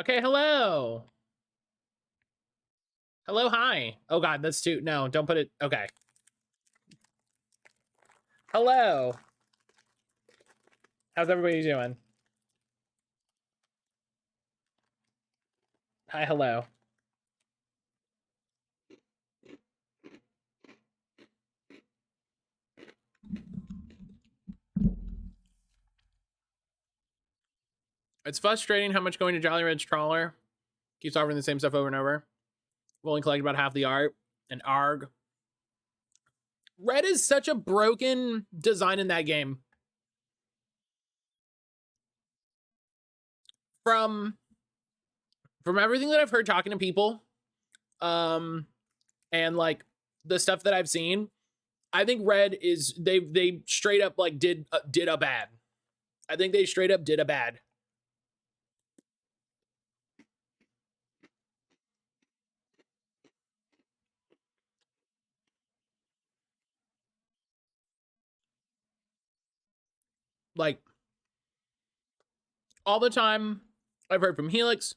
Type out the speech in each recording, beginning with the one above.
Okay, hello. Hello, hi. Oh god, that's too, no, don't put it, okay. Hello. How's everybody doing? Hi, hello. It's frustrating how much going to Jolly Red's trawler keeps offering the same stuff over and over. We've only collected about half the art, and ARG. Red is such a broken design in that game. From everything that I've heard talking to people, and like the stuff that I've seen, I think Red is they straight up like did a bad. I think they straight up did a bad. Like all the time I've heard from Helix,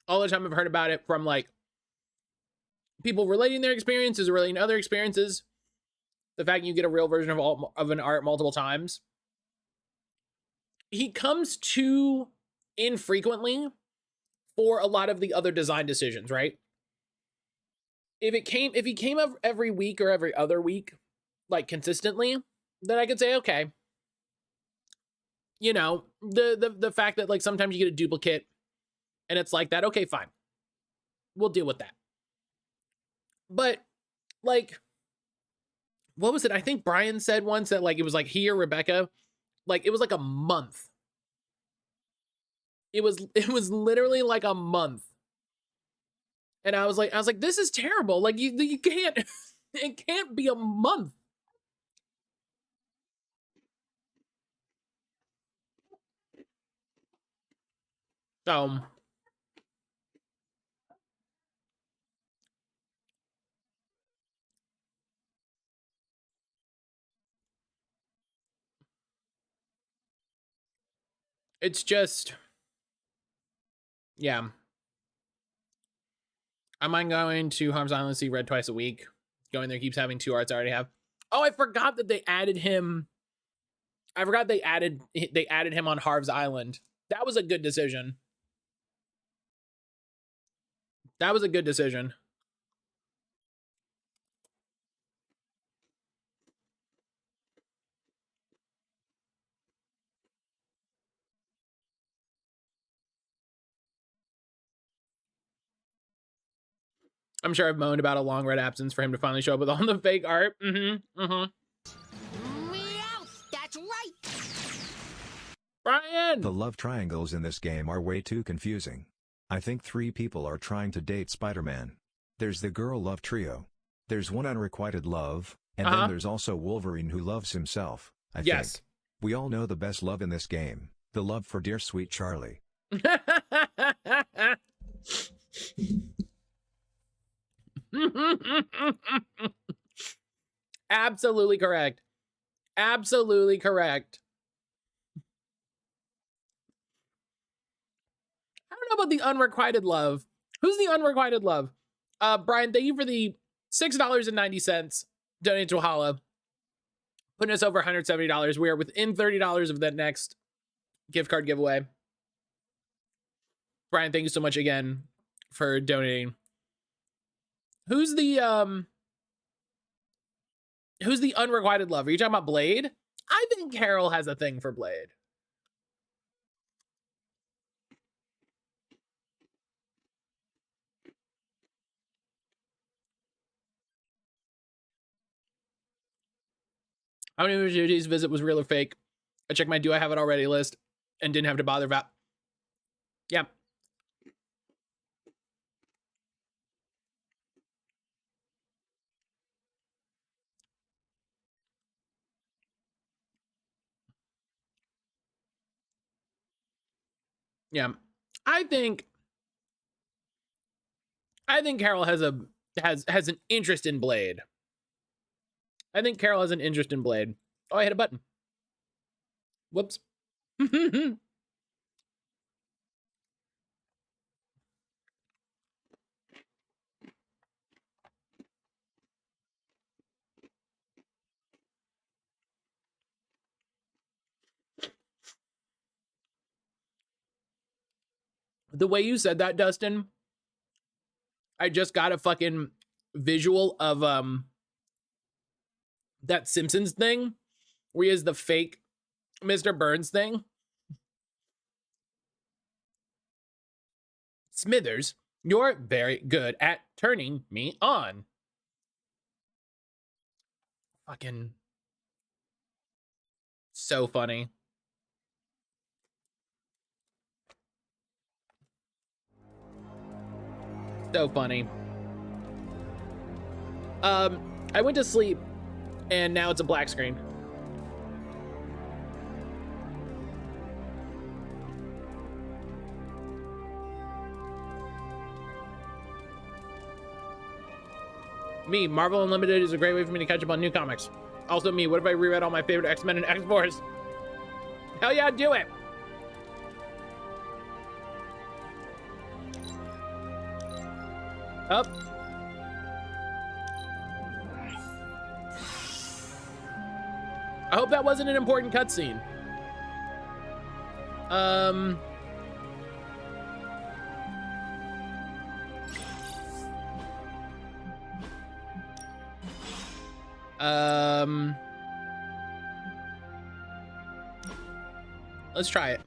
all the time I've heard about it from like people relating their experiences, relating to other experiences. The fact you get a real version of an art multiple times. He comes too infrequently for a lot of the other design decisions, right? If he came every week or every other week, like consistently, then I could say, okay. You know, the fact that like sometimes you get a duplicate and it's like that, okay, fine. We'll deal with that. But like, what was it? I think Brian said once that like it was like he or Rebecca, like it was like a month. It was literally like a month. And I was like, this is terrible. Like you can't, it can't be a month. So it's just, yeah. I mind going to Harm's Island to see Red twice a week. Going there keeps having two arts I already have. Oh, I forgot that they added him. I forgot they added him on Harv's Island. That was a good decision. That was a good decision. I'm sure I've moaned about a long Red absence for him to finally show up with all the fake art. That's right. Brian! The love triangles in this game are way too confusing. I think 3 people are trying to date Spider-Man. There's the girl love trio. There's one unrequited love, and then there's also Wolverine who loves himself, I think. We all know the best love in this game, the love for dear sweet Charlie. Absolutely correct. Absolutely correct. I don't know about the unrequited love. Who's the unrequited love? Brian, thank you for the $6.90 donated to Hala, putting us over $170. We are within $30 of that next gift card giveaway. Brian, thank you so much again for donating. Who's the unrequited love? Are you talking about Blade? I think Carol has a thing for Blade. How many of today's visit was real or fake? I checked my do I have it already list and didn't have to bother about. Yeah. Yeah. I think Carol has an interest in Blade. I think Carol has an interest in Blade. Oh, I hit a button. Whoops. The way you said that, Dustin, I just got a fucking visual of that Simpsons thing where he has the fake Mr. Burns thing. Smithers, you're very good at turning me on. Fucking so funny. So funny. I went to sleep and now it's a black screen. Me, Marvel Unlimited is a great way for me to catch up on new comics. Also me, what if I reread all my favorite X-Men and X-Force? Hell yeah, do it! Up. I hope that wasn't an important cutscene. Let's try it.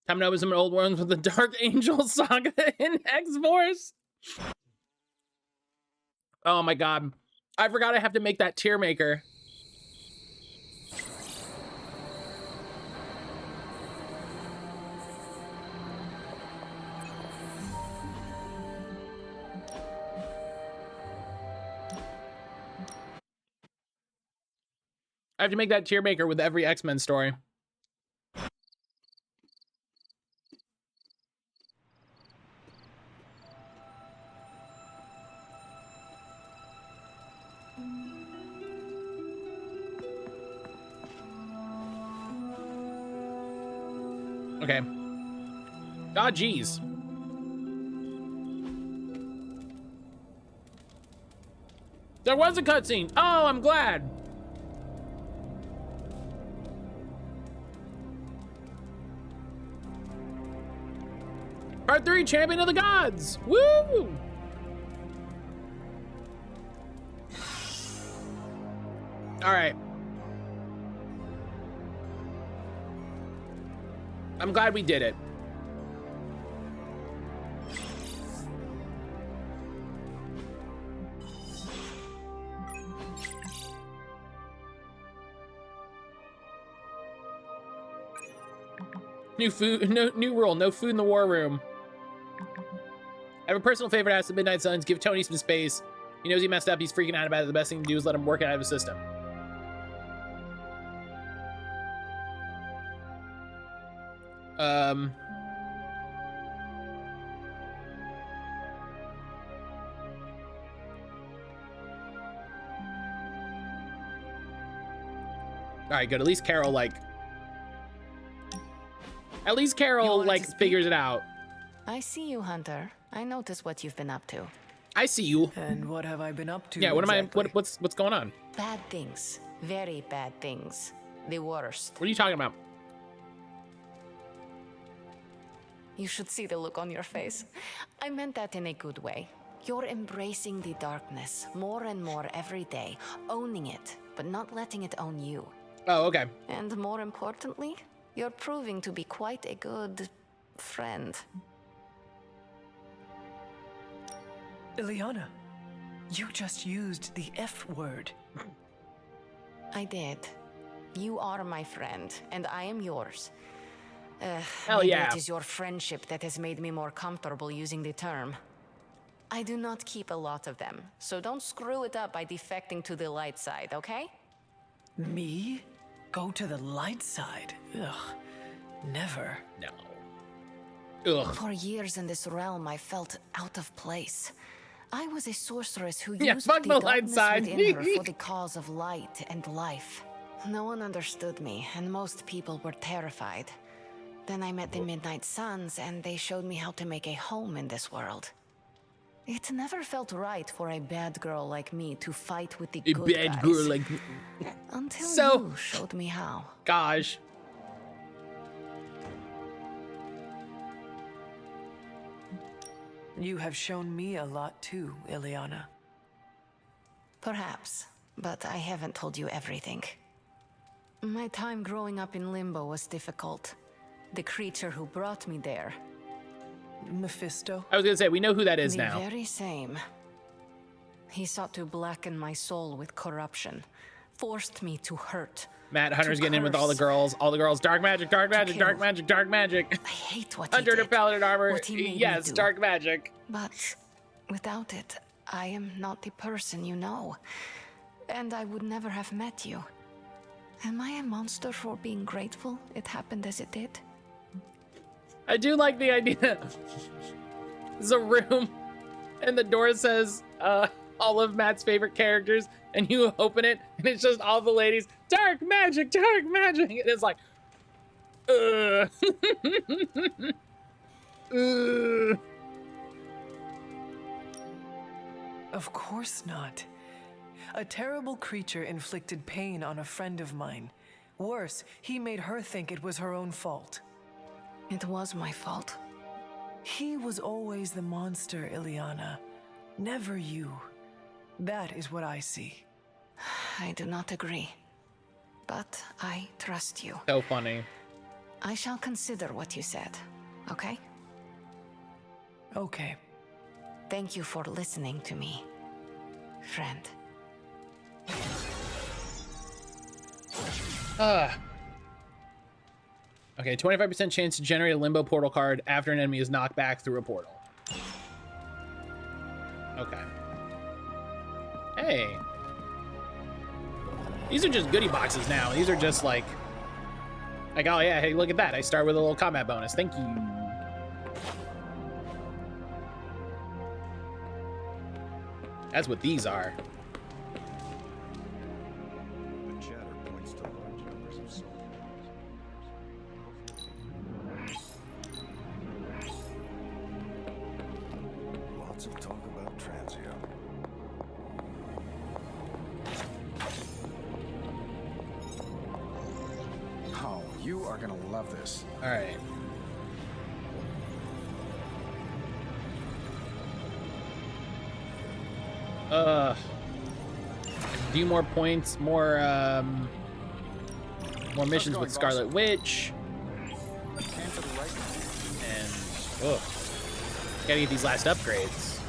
Time to open some old ones with the Dark Angel saga in X-Force. Oh my god. I forgot I have to make that tier maker. I have to make that tier maker with every X-Men story. Okay. Ah, geez. There was a cutscene. Oh, I'm glad. Part 3, Champion of the Gods. Woo! All right. I'm glad we did it. New food, new rule, no food in the war room. I have a personal favor to ask the Midnight Suns. Give Tony some space. He knows he messed up. He's freaking out about it. The best thing to do is let him work it out of his system. All right, good. At least Carol, like... At least Carol, like, figures it out. I see you, Hunter. I notice what you've been up to. I see you. And what have I been up to? Yeah, what exactly? am I... What's going on? Bad things. Very bad things. The worst. What are you talking about? You should see the look on your face. I meant that in a good way. You're embracing the darkness more and more every day, owning it, but not letting it own you. Oh, okay. And more importantly, you're proving to be quite a good friend. Ileana, you just used the F word. I did. You are my friend, and I am yours. Hell maybe yeah. It is your friendship that has made me more comfortable using the term. I do not keep a lot of them, so don't screw it up by defecting to the light side, okay? Me? Go to the light side? Ugh. Never. No. Ugh. For years in this realm, I felt out of place. I was a sorceress who Yeah, used fuck the the light darkness side. within her for the cause of light and life. No one understood me, and most people were terrified. Then I met the Midnight Suns, and they showed me how to make a home in this world. It never felt right for a bad girl like me to fight with the A good bad guys. girl like... Until So- you showed me how. Gosh. You have shown me a lot too, Ileana. Perhaps, but I haven't told you everything. My time growing up in Limbo was difficult. The creature who brought me there. Mephisto? I was gonna say, we know who that is The now. very same. He sought to blacken my soul with corruption, forced me to hurt. Matt Hunter's to getting in with all the curse. girls. All the girls. Dark magic, dark magic, dark kill. magic, dark magic. I hate what he Under the did, paladin armor. what he made me Yes, do. dark magic. But without it, I am not the person you know. And I would never have met you. Am I a monster for being grateful it happened as it did? I do like the idea. There's a room, and the door says all of Matt's favorite characters, and you open it, and it's just all the ladies. Dark magic, dark magic. And it's like, Of course not. A terrible creature inflicted pain on a friend of mine. Worse, he made her think it was her own fault. It was my fault. He was always the monster, Ileana. Never you. That is what I see. I do not agree. But I trust you. So funny. I shall consider what you said, okay? Okay. Thank you for listening to me, friend. Okay, 25% chance to generate a limbo portal card after an enemy is knocked back through a portal. Okay. Hey. These are just goodie boxes now. These are just like, oh yeah, hey, look at that. I start with a little combat bonus. Thank you. That's what these are. The chatter points to large numbers of soldiers. Lots of talk about Transio. Oh, you are gonna love this. All right. A few more points, more missions going, with boss? Scarlet Witch, Aim for the right. and gotta get these last upgrades.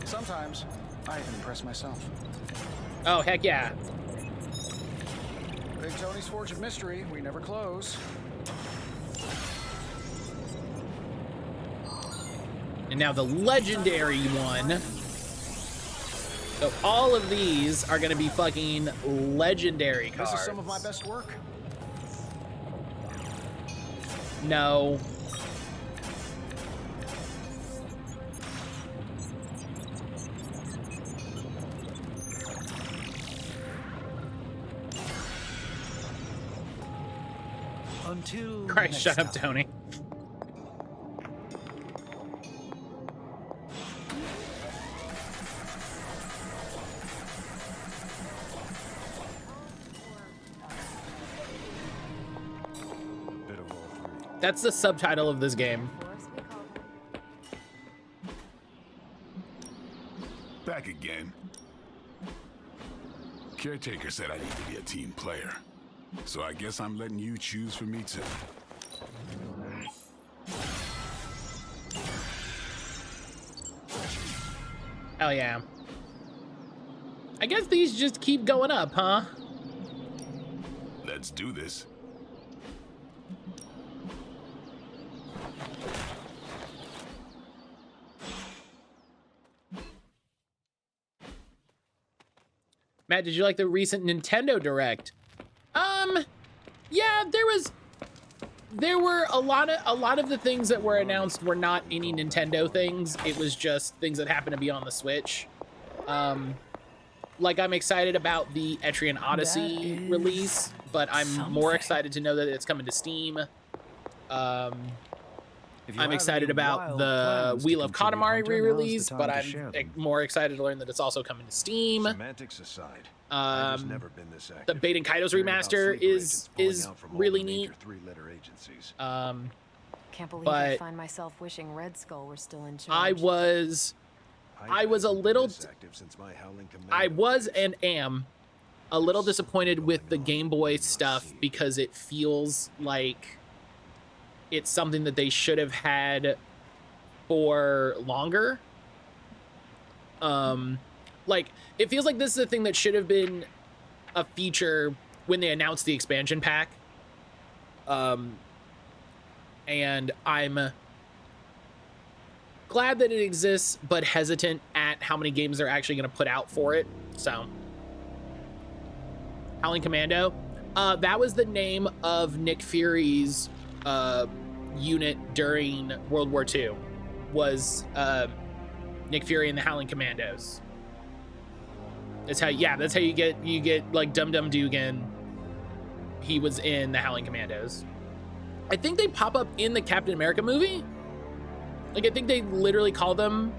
Sometimes I can impress myself. Oh heck yeah! Big Tony's Forge of Mystery, we never close. And now the legendary one. So all of these are gonna be fucking legendary cards. This is some of my best work. No. Until Christ, next shut up, time. Tony. Bit of all three. That's the subtitle of this game. Back again. Caretaker said I need to be a team player. So I guess I'm letting you choose for me too. Hell yeah. I guess these just keep going up, huh? Let's do this. Matt, did you like the recent Nintendo Direct? Yeah, there were a lot of the things that were announced were not any Nintendo things. It was just things that happened to be on the Switch. Like I'm excited about the Etrian Odyssey release, but I'm more excited to know that it's coming to Steam. I'm excited about the Wheel of Katamari re-release, but I'm more excited to learn that it's also coming to Steam. Semantics aside, I've just never been this active. The Bait and Kaitos Hearing about remaster sleeper agents is pulling out from all really the neat. major three-letter agencies. Can't believe But I find myself wishing Red Skull were still in charge. I was a little, I was and am a little disappointed with the Game Boy stuff because it feels like it's something that they should have had for longer. Like, it feels like this is a thing that should have been a feature when they announced the expansion pack. And I'm glad that it exists, but hesitant at how many games they're actually going to put out for it. So, Howling Commando, that was the name of Nick Fury's unit during World War II, was Nick Fury and the Howling Commandos. That's how, yeah, that's how you get like Dum Dum Dugan. He was in the Howling Commandos. I think they pop up in the Captain America movie. Like, I think they literally call them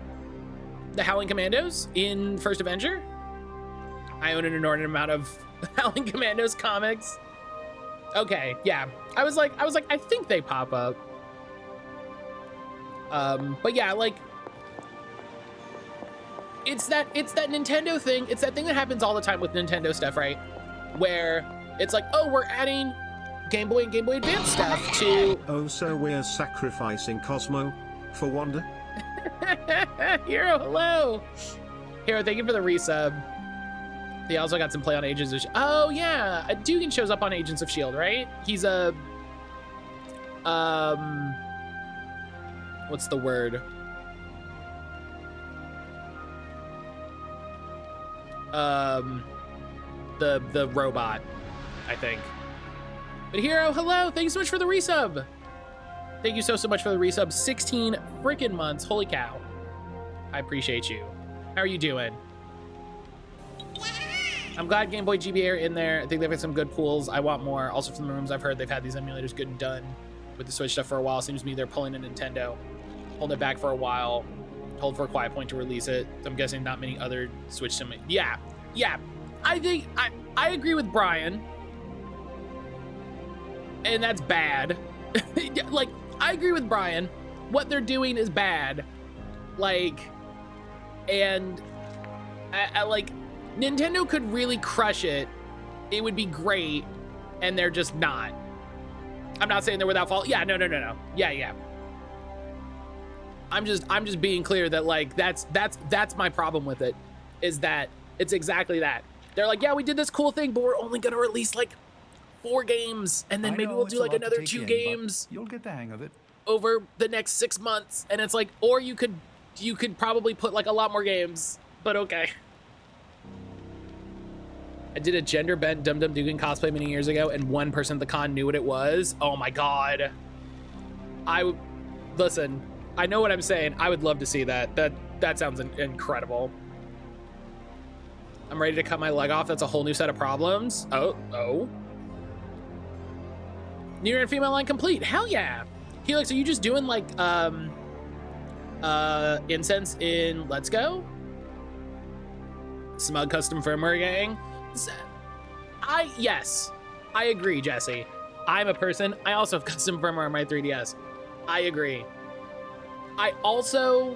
the Howling Commandos in First Avenger. I own an inordinate amount of Howling Commandos comics. Okay, yeah. I was like, I think they pop up. But yeah, like, it's that Nintendo thing. It's that thing that happens all the time with Nintendo stuff, right? Where it's like, oh, we're adding Game Boy and Game Boy Advance stuff to... Oh, so we're sacrificing Cosmo for Wonder? Hero, hello! Hero, thank you for the resub. He also got some play on Agents of S.H.I.E.L.D. Oh, yeah! Dugan shows up on Agents of S.H.I.E.L.D., right? He's a... What's the word? The robot, I think. But Hero, hello! Thank you so much for the resub! Thank you so much for the resub. 16 freaking months. Holy cow. I appreciate you. How are you doing? I'm glad Game Boy GBA are in there. I think they've had some good pools. I want more. Also from the rooms I've heard, they've had these emulators good and done with the Switch stuff for a while. Seems to me they're pulling a Nintendo, holding it back for a while, hold for a quiet point to release it. I'm guessing not many other Switch sim. Yeah. I think I agree with Brian. And that's bad. Like, I agree with Brian. What they're doing is bad. Like, and I like, Nintendo could really crush it. It would be great, and they're just not. I'm not saying they're without fault. Yeah, no. Yeah. I'm just being clear that, like, that's my problem with it, is that it's exactly that. They're like, yeah, we did this cool thing, but we're only gonna release like 4 games, and then maybe we'll do like another 2 games. You'll get the hang of it over the next 6 months, and it's like, or you could probably put like a lot more games, but okay. I did a gender bent Dum Dum Dugan cosplay many years ago, and one person at the con knew what it was. Oh my god. Listen, I know what I'm saying. I would love to see that. That sounds incredible. I'm ready to cut my leg off. That's a whole new set of problems. Oh. Near and female line complete. Hell yeah. Helix, are you just doing like incense in Let's Go? Smug custom firmware gang. Yes, I agree, Jesse. I'm a person. I also have custom firmware on my 3DS. I agree. I also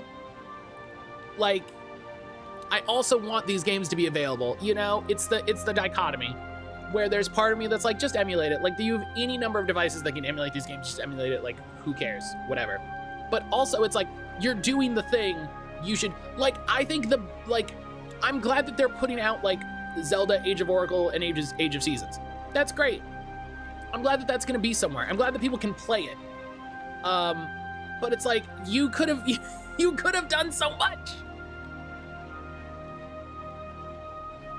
want these games to be available. You know, it's the dichotomy where there's part of me that's like, just emulate it. Like, you have any number of devices that can emulate these games, just emulate it. Like, who cares? Whatever. But also, it's like, you're doing the thing. You should, like, I think I'm glad that they're putting out like Zelda Age of Oracle and Age of Seasons. That's great. I'm glad that that's going to be somewhere. I'm glad that people can play it. But it's like, you could have done so much.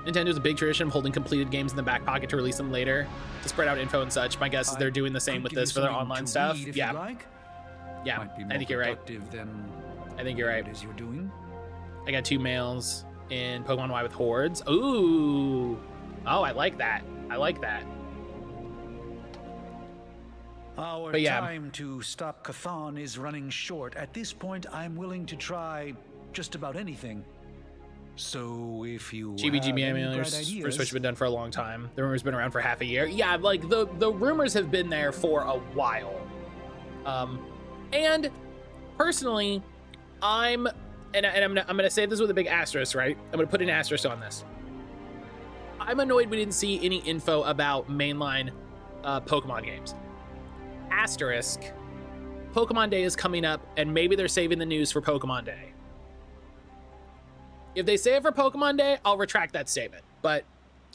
Nintendo's a big tradition of holding completed games in the back pocket to release them later to spread out info and such. My guess is they're doing the same with this for their online stuff. Yeah. Yeah, I think you're right. I think you're right. You're doing. I got 2 males in Pokemon Y with Hordes. Ooh. Oh, I like that. Our time to stop Chthon is running short. At this point, I'm willing to try just about anything. So if you GBGB emulators for Switch have been done for a long time. The rumor's been around for half a year. Yeah, like the rumors have been there for a while. And personally, I'm gonna say this with a big asterisk, right? I'm gonna put an asterisk on this. I'm annoyed we didn't see any info about mainline Pokemon games. Asterisk, Pokemon Day is coming up, and maybe they're saving the news for Pokemon Day. If they say it for Pokemon Day, I'll retract that statement. But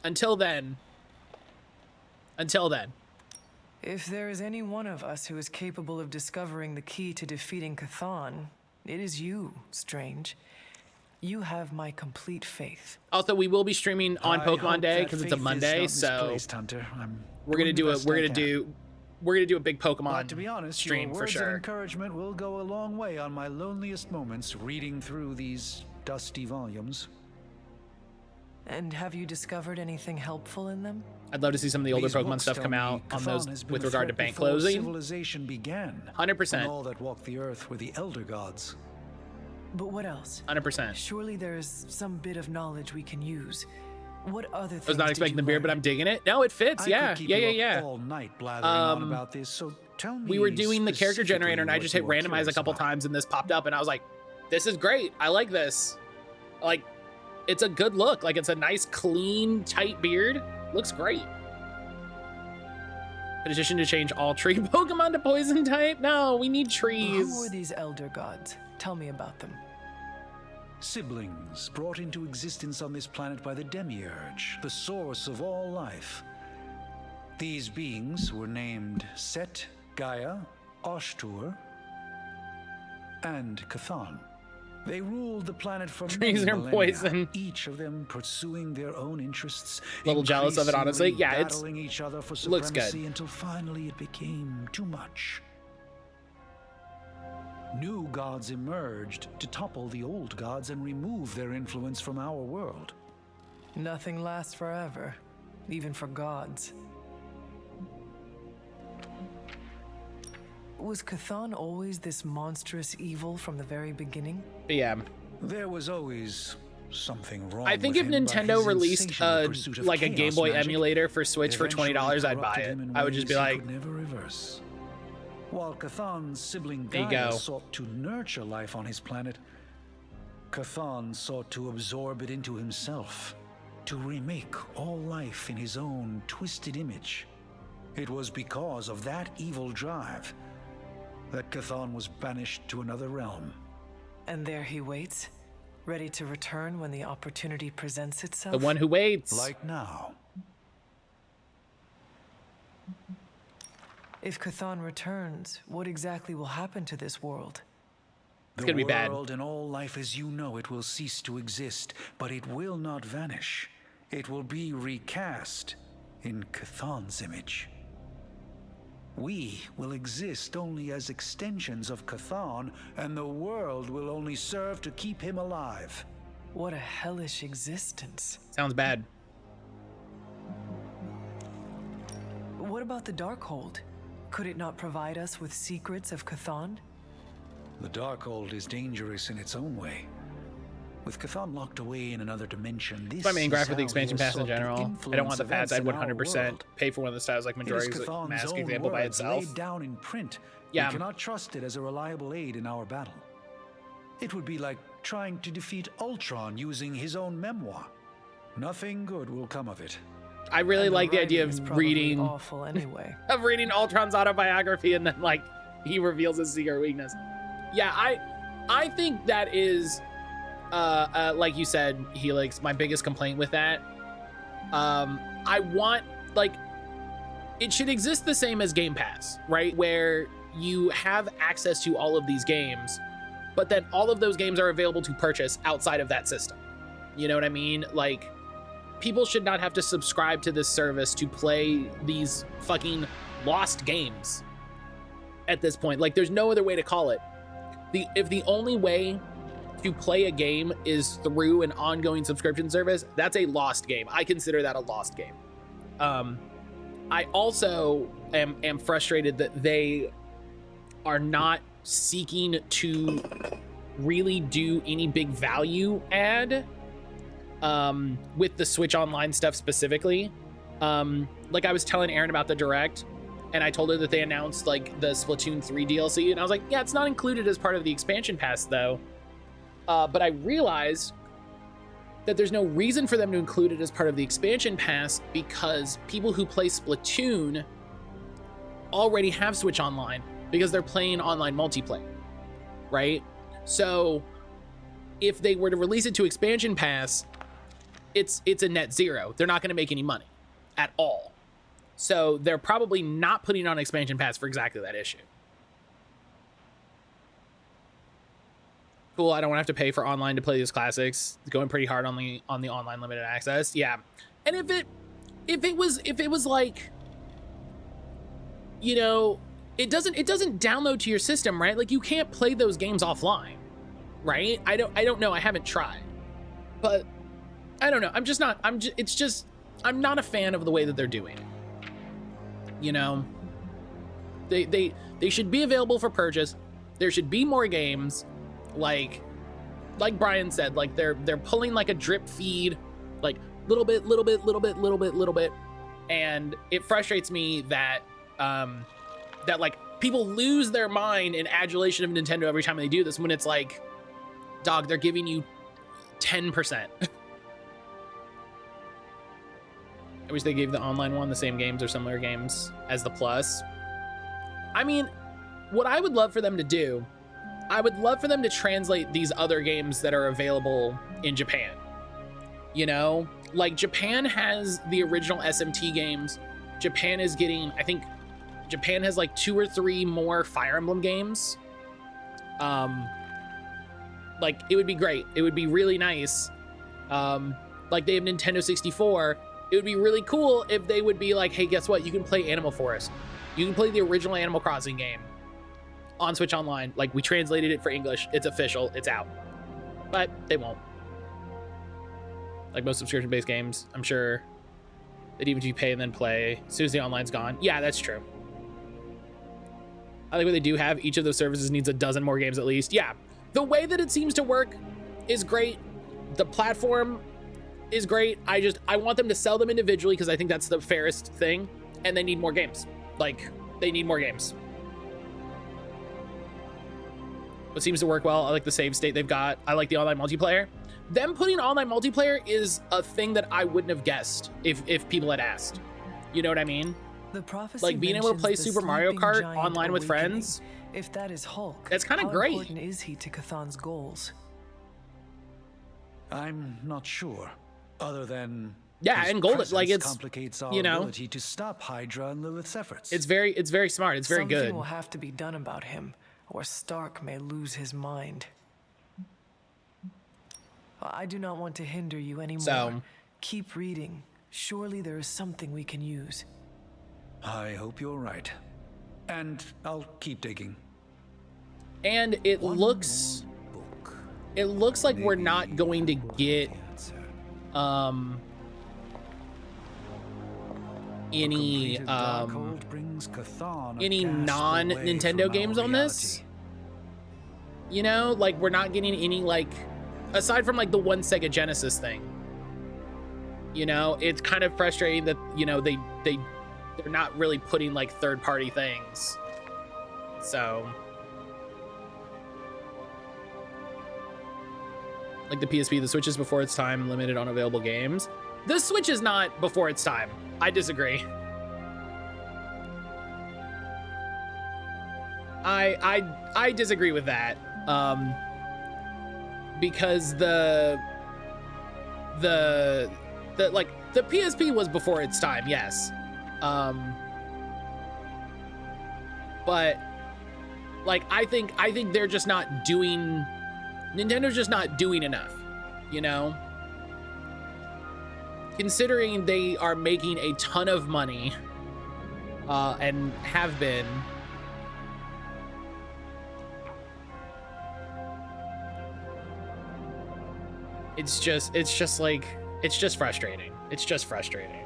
until then. If there is any one of us who is capable of discovering the key to defeating Chthon, it is you, Strange. You have my complete faith. Also, we will be streaming on Pokemon Day because it's a Monday, so we're gonna do a big Pokemon to be honest, stream your for words of sure. encouragement will go a long way on my loneliest moments reading through these dusty volumes. And have you discovered anything helpful in them? I'd love to see some of the older These Pokemon books stuff tell come me out on Chthon those has been with a regard to threat bank before closing. Civilization began. 100%. When all that walked the earth were the elder gods. But what else? 100%. Surely there's some bit of knowledge we can use. What other things I was not did expecting you the beard, learn? but I'm digging it. No, it fits. I could keep you up all Yeah. night blathering on about this, so tell me We were doing the character generator, and I specifically just hit what you are randomize a curious couple about. times, and this popped up, and I was like, "This is great. I like this. Like, it's a good look. Like, it's a nice, clean, tight beard. Looks great." Petition to change all tree Pokemon to poison type? No, we need trees. Who were these elder gods? Tell me about them. Siblings brought into existence on this planet by the Demiurge, the source of all life. These beings were named Set, Gaia, Oshtur, and Chthon. They ruled the planet for Trees many are millennia, poison. each of them pursuing their own interests. A little jealous of it, honestly. increasingly Yeah, it's battling each other for looks good. supremacy until finally it became too much. New gods emerged to topple the old gods and remove their influence from our world. Nothing lasts forever, even for gods. Was Chthon always this monstrous evil from the very beginning? Yeah. There was always something wrong. I think with if him, but Nintendo his released insatiable pursuit of like a chaos Game Boy magic emulator for Switch for eventually $20, I'd buy corrupted it. him in I would just be ways he like, could never reverse. While Chthon's sibling There you Gaia go. sought to nurture life on his planet, Chthon sought to absorb it into himself, to remake all life in his own twisted image. It was because of that evil drive that Chthon was banished to another realm. And there he waits, ready to return when the opportunity presents itself? the one who waits. Like now. If Chthon returns, what exactly will happen to this world? It's gonna be bad. The world and all life as you know it will cease to exist, but it will not vanish. It will be recast in Chthon's image. We will exist only as extensions of Chthon, and the world will only serve to keep him alive. What a hellish existence. Sounds bad. What about the Darkhold? Could it not provide us with secrets of Chthon? The Darkhold is dangerous in its own way. With Chthon locked away in another dimension, this My main gripe is for the how expansion he has pass in sought to general. I don't influence want the fads. events I'd in our 100% world. pay for one of the styles like It is Majority's Chthon's Mask own example by words itself. laid down in print. Yeah. We cannot trust it as a reliable aid in our battle. It would be like trying to defeat Ultron using his own memoir. Nothing good will come of it. I really And the like the idea writing is of probably reading awful anyway. of reading Ultron's autobiography and then like he reveals his secret weakness. Yeah, I think that is like you said, Helix, my biggest complaint with that. I want like it should exist the same as Game Pass, right? Where you have access to all of these games, but then all of those games are available to purchase outside of that system. You know what I mean? Like people should not have to subscribe to this service to play these fucking lost games at this point. Like there's no other way to call it. If the only way to play a game is through an ongoing subscription service, that's a lost game. I consider that a lost game. I also am frustrated that they are not seeking to really do any big value add with the Switch Online stuff specifically. Like I was telling Aaron about the Direct, and I told her that they announced like the Splatoon 3 DLC, and I was like, yeah, it's not included as part of the expansion pass though. But I realized that there's no reason for them to include it as part of the expansion pass because people who play Splatoon already have Switch Online because they're playing online multiplayer, right? So if they were to release it to expansion pass, it's a net zero. They're not going to make any money at all. So they're probably not putting on expansion pass for exactly that issue. Cool. I don't want to have to pay for online to play these classics. Going pretty hard on the online limited access. Yeah. And if it was like, you know, it doesn't download to your system, right? Like you can't play those games offline, right? I don't know. I haven't tried, but I don't know. I'm not a fan of the way that they're doing it. You know, they should be available for purchase. There should be more games. Like Brian said, like they're pulling like a drip feed, like little bit, and it frustrates me that that like people lose their mind in adulation of Nintendo every time they do this when it's like, dog, they're giving you 10%. I wish they gave the online one the same games or similar games as the Plus. I mean, what I would love for them to do, I would love for them to translate these other games that are available in Japan. You know, like Japan has the original SMT games. Japan is getting, I think Japan has like 2 or 3 more Fire Emblem games. Like it would be great. It would be really nice. Like they have Nintendo 64. It would be really cool if they would be like, hey, guess what? You can play Animal Forest. You can play the original Animal Crossing game on Switch Online. Like we translated it for English. It's official. It's out. But they won't. Like most subscription-based games, I'm sure that even if you pay and then play, as soon as the online's gone. Yeah, that's true. I think what they do have, each of those services needs a dozen more games at least. Yeah, the way that it seems to work is great. The platform is great. I want them to sell them individually because I think that's the fairest thing. And they need more games. Like, they need more games. What seems to work well, I like the save state they've got. I like the online multiplayer. Them putting online multiplayer is a thing that I wouldn't have guessed if people had asked. You know what I mean? The prophecy like being able to play Super Mario Kart online with friends. If that is Hulk, that's kind of great. How important is he to Chthon's goals? I'm not sure. Other than yeah, and Golden, like it's complicates our you know ability to stop Hydra and Lilith's efforts. It's very smart. It's very good. Something will have to be done about him, or Stark may lose his mind. I do not want to hinder you anymore. So, keep reading. Surely there is something we can use. I hope you're right. And I'll keep digging. And it looks like we're not going to get any non-Nintendo games on this. You know, like we're not getting any, like, aside from like the one Sega Genesis thing. You know, it's kind of frustrating that, you know, they're not really putting like third-party things. So like the PSP, the Switch is before its time, limited on available games. The Switch is not before its time. I disagree. I disagree with that. Because the like the PSP was before its time, yes. But like I think they're just not doing, Nintendo's just not doing enough, you know? Considering they are making a ton of money and have been. It's just frustrating. It's just frustrating.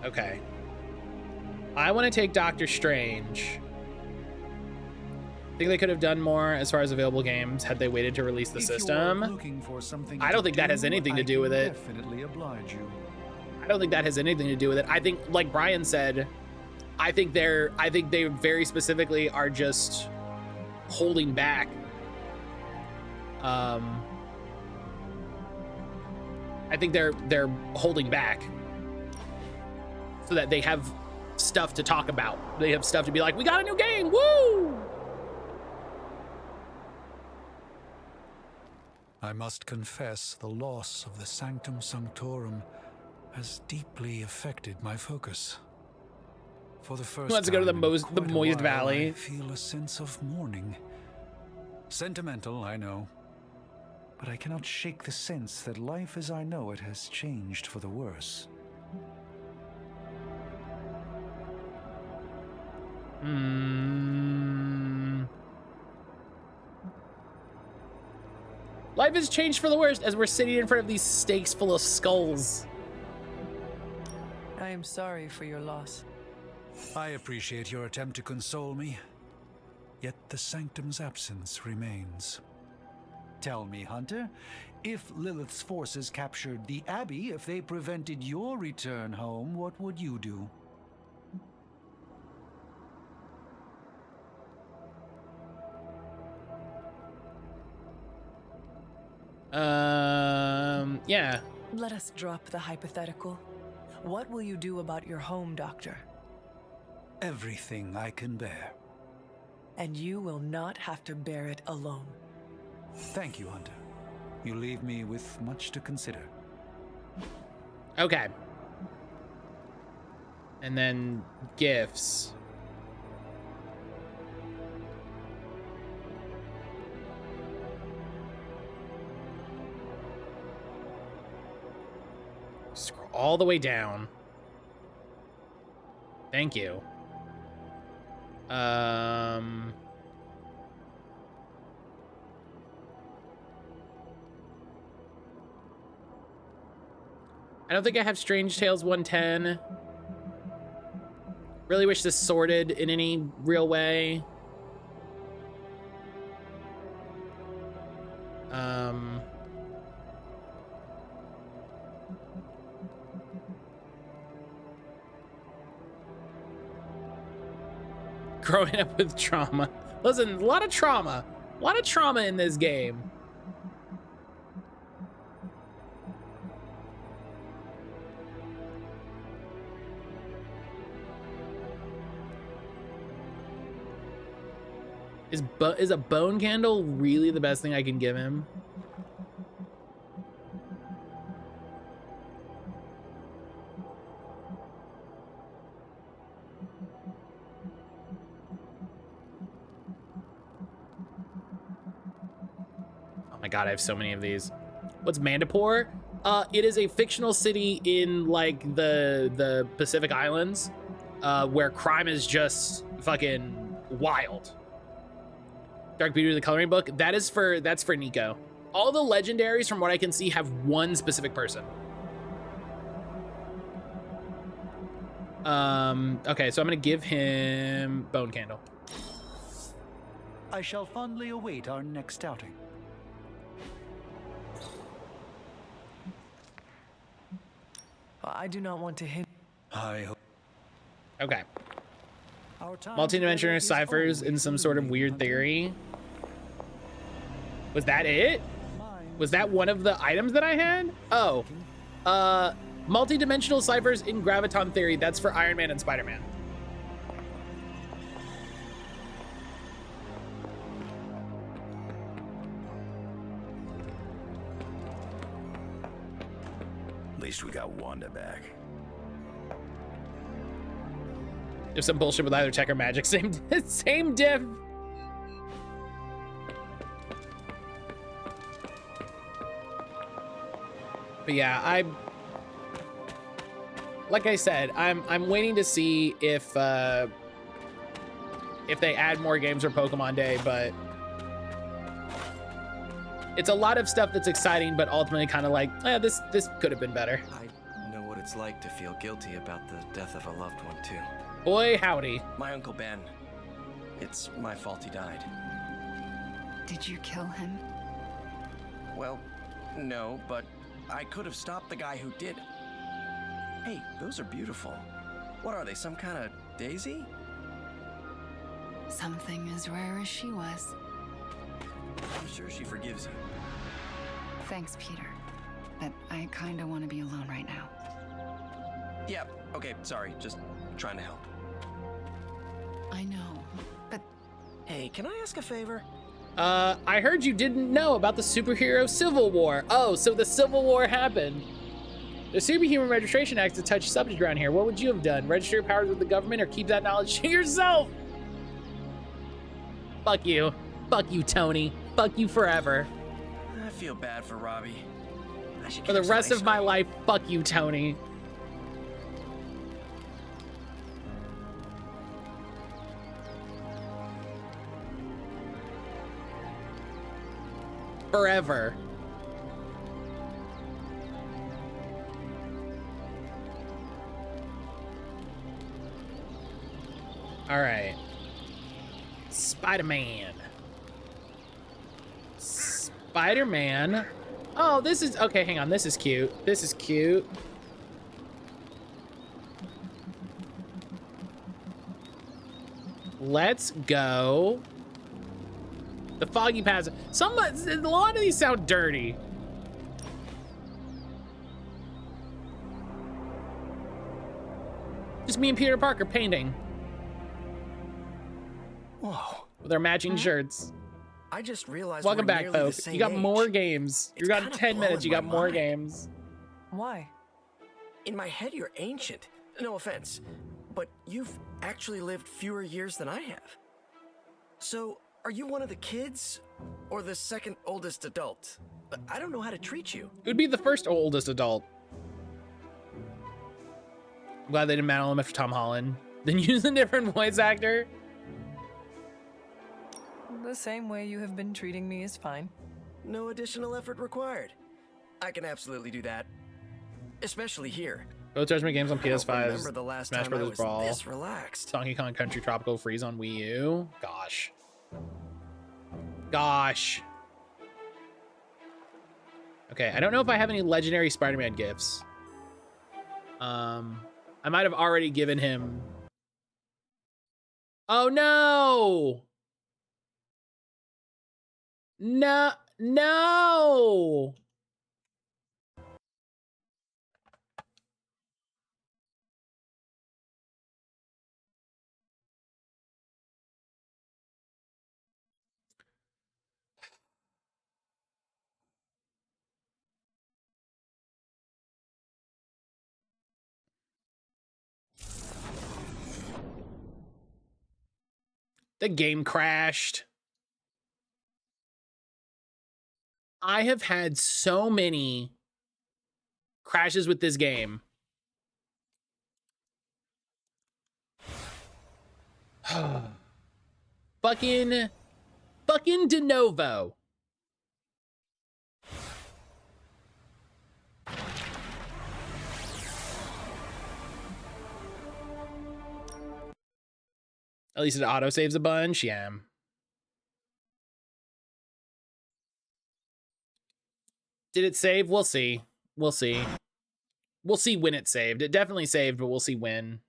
Okay. I want to take Doctor Strange think they could have done more as far as available games had they waited to release the system. I don't think that has anything to do with it. Definitely oblige you. I don't think that has anything to do with it. I think, like Brian said, I think they very specifically are just holding back. I think they're holding back so that they have stuff to talk about. They have stuff to be like, we got a new game, woo! I must confess the loss of the Sanctum Sanctorum has deeply affected my focus. For the first Let's go to the time in moist quite a while, valley. I feel a sense of mourning. Sentimental, I know. But I cannot shake the sense that life as I know it has changed for the worse. Life has changed for the worst as we're sitting in front of these stakes full of skulls. I am sorry for your loss. I appreciate your attempt to console me, yet the Sanctum's absence remains. Tell me, Hunter, if Lilith's forces captured the Abbey, if they prevented your return home, what would you do? Yeah. Let us drop the hypothetical. What will you do about your home, Doctor? Everything I can bear. And you will not have to bear it alone. Thank you, Hunter. You leave me with much to consider. Okay. And then gifts. Scroll all the way down. Thank you. I don't think I have Strange Tales 110. Really wish this sorted in any real way. Growing up with trauma. Listen, a lot of trauma. A lot of trauma in this game. Is a bone candle really the best thing I can give him? Oh my god, I have so many of these. What's Mandapore? It is a fictional city in like the Pacific Islands, where crime is just fucking wild. Dark Beauty of the Coloring Book. That's for Nico. All the legendaries, from what I can see, have one specific person. Okay, so I'm gonna give him Bone Candle. I shall fondly await our next outing. I do not want to hint. I hope. Okay. Our time Multi-dimensional together is ciphers in always some sort of thrilling, weird Hunter. theory. Was that it? Was that one of the items that I had? Oh, multi-dimensional ciphers in graviton theory. That's for Iron Man and Spider-Man. At least we got Wanda back. There's some bullshit with either tech or magic. Same diff. But yeah, like I said, I'm waiting to see if they add more games for Pokemon Day, but it's a lot of stuff that's exciting, but ultimately kind of like, this could have been better. I know what it's like to feel guilty about the death of a loved one too. Boy, howdy. My Uncle Ben. It's my fault he died. Did you kill him? Well, no, but I could have stopped the guy who did. Hey, those are beautiful. What are they, some kind of daisy? Something as rare as she was. I'm sure she forgives you. Thanks, Peter. But I kinda want to be alone right now. Yeah, okay, sorry, just trying to help. I know, but... Hey, can I ask a favor? I heard you didn't know about the superhero Civil War. Oh, so the Civil War happened. The Superhuman Registration Act is a touchy subject around here. What would you have done? Register your powers with the government or keep that knowledge to yourself? Fuck you. Fuck you, Tony. Fuck you forever. I feel bad for Robbie. For the rest of my life, fuck you, Tony. Forever. All right. Spider-Man. Spider-Man. Oh, this is... Okay, hang on. This is cute. This is cute. Let's go. The Foggy Pass. A lot of these sound dirty. Just me and Peter Parker painting. Whoa. With our matching shirts. I just realized Welcome we're back, nearly folks. the same You got age. more games. You got kinda 10 minutes. You got blowing more my mind. games. Why? In my head, you're ancient. No offense, but you've actually lived fewer years than I have. So, are you one of the kids or the second oldest adult? I don't know how to treat you. It would be the first oldest adult. I'm glad they didn't mantle him after Tom Holland. Then use a different voice actor. The same way you have been treating me is fine. No additional effort required. I can absolutely do that. Especially here. Both Judgment games on I don't PS5. remember the last Smash time I Bros. was Brawl. this relaxed. Donkey Kong Country Tropical Freeze on Wii U. Gosh. Gosh. Okay, I don't know if I have any legendary Spider-Man gifts. I might have already given him... Oh no! No, no! The game crashed. I have had so many crashes with this game. fucking de novo. At least it auto-saves a bunch, yeah. Did it save? We'll see. We'll see. We'll see when it saved. It definitely saved, but we'll see when.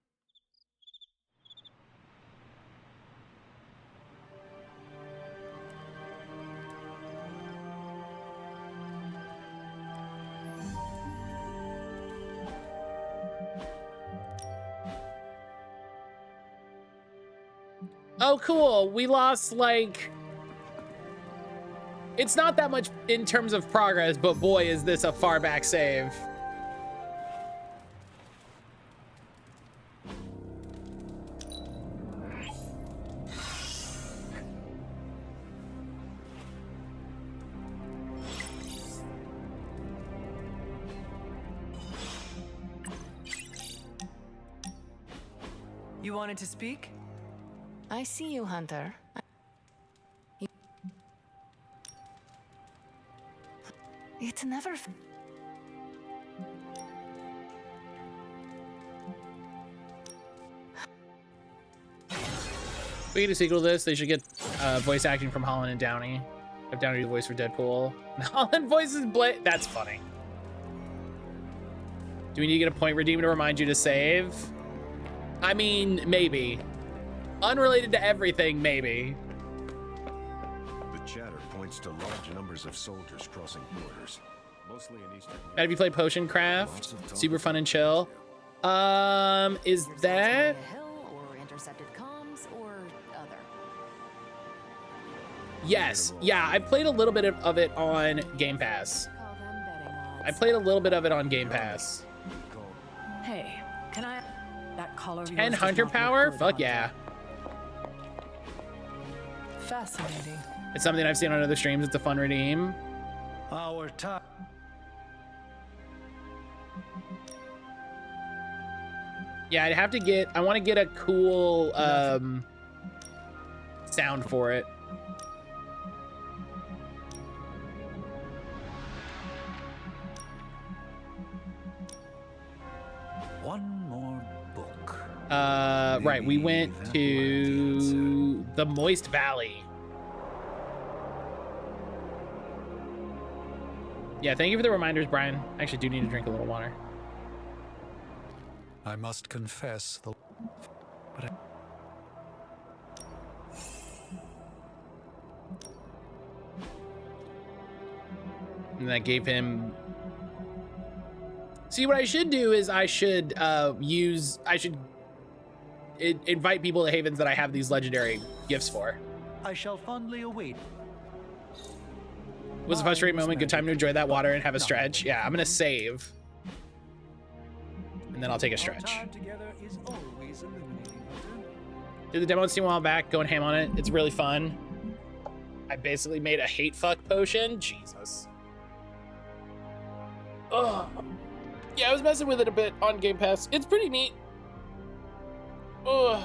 Oh, cool. We lost, like... It's not that much in terms of progress, but boy, is this a far back save. You wanted to speak? I see you, Hunter. It's never... We get a sequel to this. They should get voice acting from Holland and Downey. I've downloaded the voice for Deadpool. Holland voices Blade. That's funny. Do we need to get a point redeem to remind you to save? I mean, maybe. Unrelated to everything, maybe. The chatter points to large numbers of soldiers crossing borders, mostly in Eastern. Have you played Potion Craft? Super fun and chill. Is that? Or intercepted comms or other? Yes. Yeah, I played a little bit of it on Game Pass. Call them betting odds. I played a little bit of it on Game Pass. Hey, can I... That collar of 10 yours does hunter not look power? good, Fuck Hunter. yeah. Fascinating. It's something I've seen on other streams. It's a fun redeem. Our time. Yeah, I'd have to get... I want to get a cool sound for it. One more book. Right, we went to the Moist Valley. Yeah, thank you for the reminders, Brian. I actually do need to drink a little water. I must confess, but And that gave him... See, what I should do is I should invite people to Havens that I have these legendary gifts for. I shall fondly await. It was a frustrating moment. Good time to enjoy that water and have a stretch. Yeah, I'm gonna save. And then I'll take a stretch. Did the demo Steam a while back, going ham on it. It's really fun. I basically made a hate fuck potion. Jesus. Ugh. Yeah, I was messing with it a bit on Game Pass. It's pretty neat. Ugh.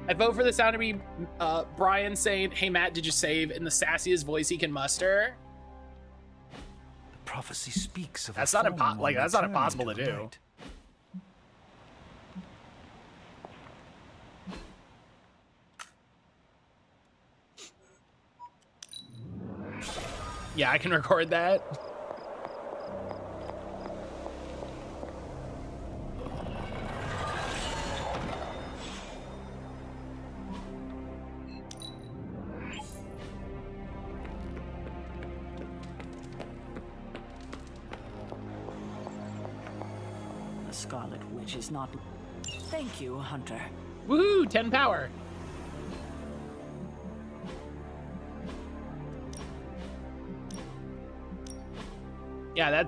I vote for the sound to be Brian saying, "Hey Matt, did you save?" in the sassiest voice he can muster. The prophecy speaks of That's not that's not impossible to do. Light. Yeah, I can record that. The Scarlet Witch is not... Thank you, Hunter. Woohoo, 10 power. Yeah,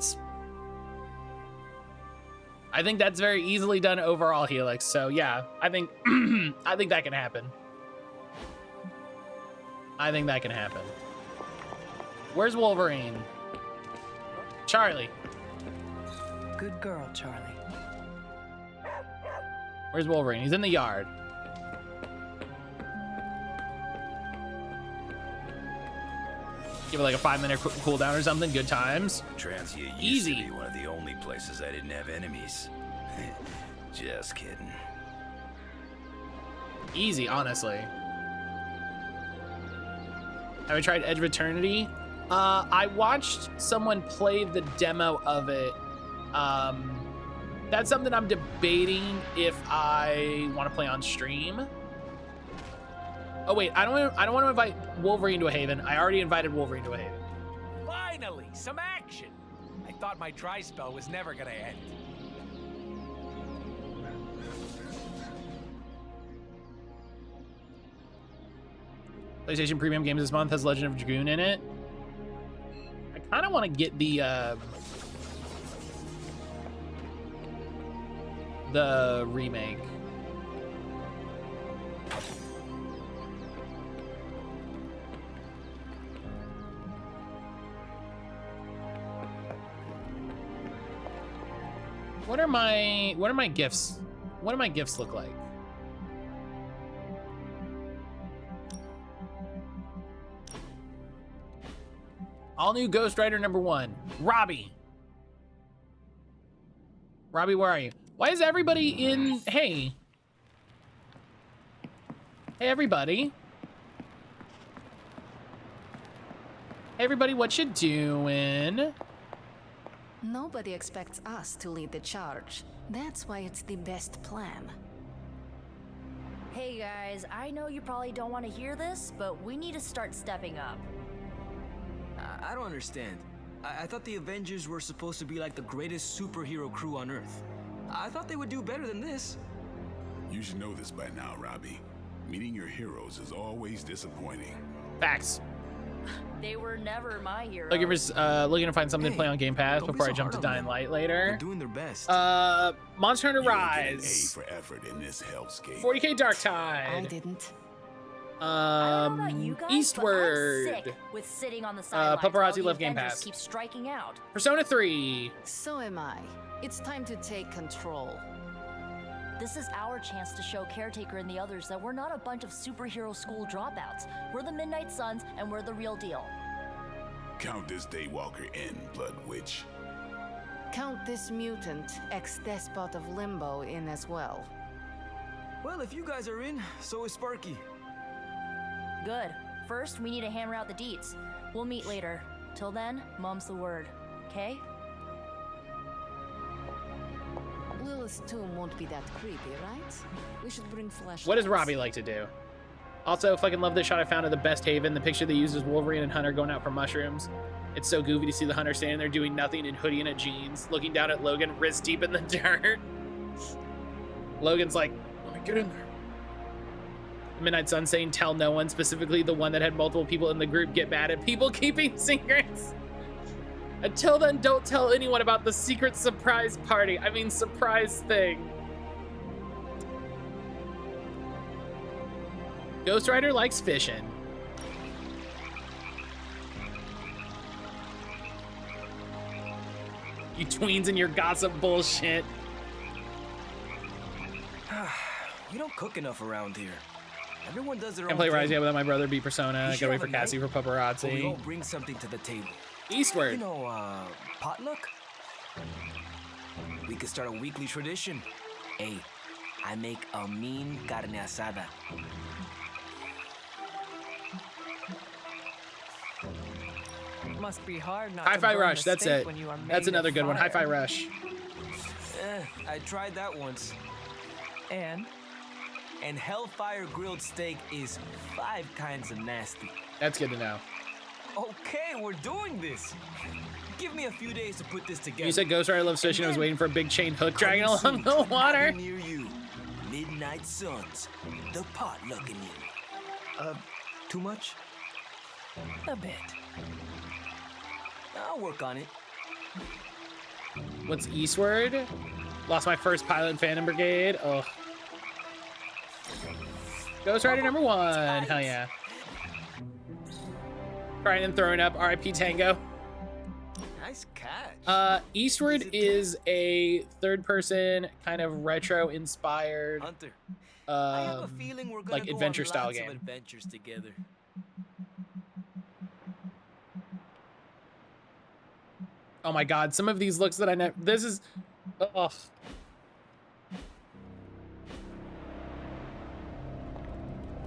I think that's very easily done overall, Helix. So yeah, I think I think that can happen. I think that can happen. Where's Wolverine? Charlie. Good girl, Charlie. Where's Wolverine? He's in the yard. Give it like a 5-minute cooldown or something. Good times. Transient used Easy. to be one of the only places I didn't have enemies. Just kidding. Easy, honestly. Have I tried Edge of Eternity? I watched someone play the demo of it. That's something I'm debating if I want to play on stream. Oh wait, I don't want to invite Wolverine to a Haven. I already invited Wolverine to a Haven. Finally, some action. I thought my dry spell was never gonna end. PlayStation Premium Games this month has Legend of Dragoon in it. I kind of want to get the remake. What are my gifts? What do my gifts look like? All new Ghost Rider #1. Robbie. Robbie, where are you? Why is everybody in? Hey. Hey, everybody. Hey everybody, what you doing? Nobody expects us to lead the charge. That's why it's the best plan. Hey guys, I know you probably don't want to hear this, but we need to start stepping up. I don't understand. I thought the Avengers were supposed to be like the greatest superhero crew on Earth. I thought they would do better than this. You should know this by now, Robbie. Meeting your heroes is always disappointing. Facts. They were never my heroes. Looking to find something to play on Game Pass before I jump to Dying Light later. They're doing their best. Monster Hunter You don't get an Rise. A for effort in this hellscape. 40K Dark Tide. I didn't. I don't know about you guys, Eastward. but I'm sick with sitting on the sidelines Paparazzi while the left Game Avengers Pass. keep striking out. Persona 3. So am I. It's time to take control. This is our chance to show Caretaker and the others that we're not a bunch of superhero school dropouts. We're the Midnight Suns, and we're the real deal. Count this Daywalker in, Blood Witch. Count this mutant, ex-despot of Limbo, in as well. Well, if you guys are in, so is Sparky. Good. First, we need to hammer out the deets. We'll meet later. Till then, mum's the word. Okay? Lilith's tomb won't be that creepy, right? We should bring flashlights. What does Robbie like to do? Also, fucking love this shot I found of the best haven. The picture they used is Wolverine and Hunter going out for mushrooms. It's so goofy to see the Hunter standing there doing nothing in hoodie and a jeans, looking down at Logan, wrist deep in the dirt. Logan's like, let me get in there. Midnight Sun saying, tell no one, specifically the one that had multiple people in the group get mad at people keeping secrets. Until then, don't tell anyone about the secret surprise party. I mean, surprise thing. Ghost Rider likes fishing. You tweens and your gossip bullshit. We don't cook enough around here. Everyone does their own Can't play thing. Rise yet without my brother beat Persona. We should Gotta wait have for a night Cassie for where we paparazzi. all bring something to the table. Eastward. You know, potluck? We could start a weekly tradition. Hey, I make a mean carne asada. Must be hard not Hi-Fi to burn Rush, the that's steak it. when you are That's made another of good one. fire. Hi-Fi Rush. I tried that once. And Hellfire grilled steak is 5 kinds of nasty. That's good to know. Okay, we're doing this. Give me a few days to put this together. You said Ghost Rider loves fishing. I was waiting for a big chain hook dragging along the water. Near you, Midnight Suns, the potlucking you. Too much? a bit. I'll work on it. What's Eastward? Lost my first pilot in Phantom Brigade. Oh. Ghost Rider number 1. Hell yeah. Crying and throwing up. RIP Tango. Nice catch. Eastward is a third-person kind of retro-inspired, Hunter, I have a feeling we're gonna like go adventure on style lots game. of adventures together. Oh my god, some of these looks that I never. This is. Ugh.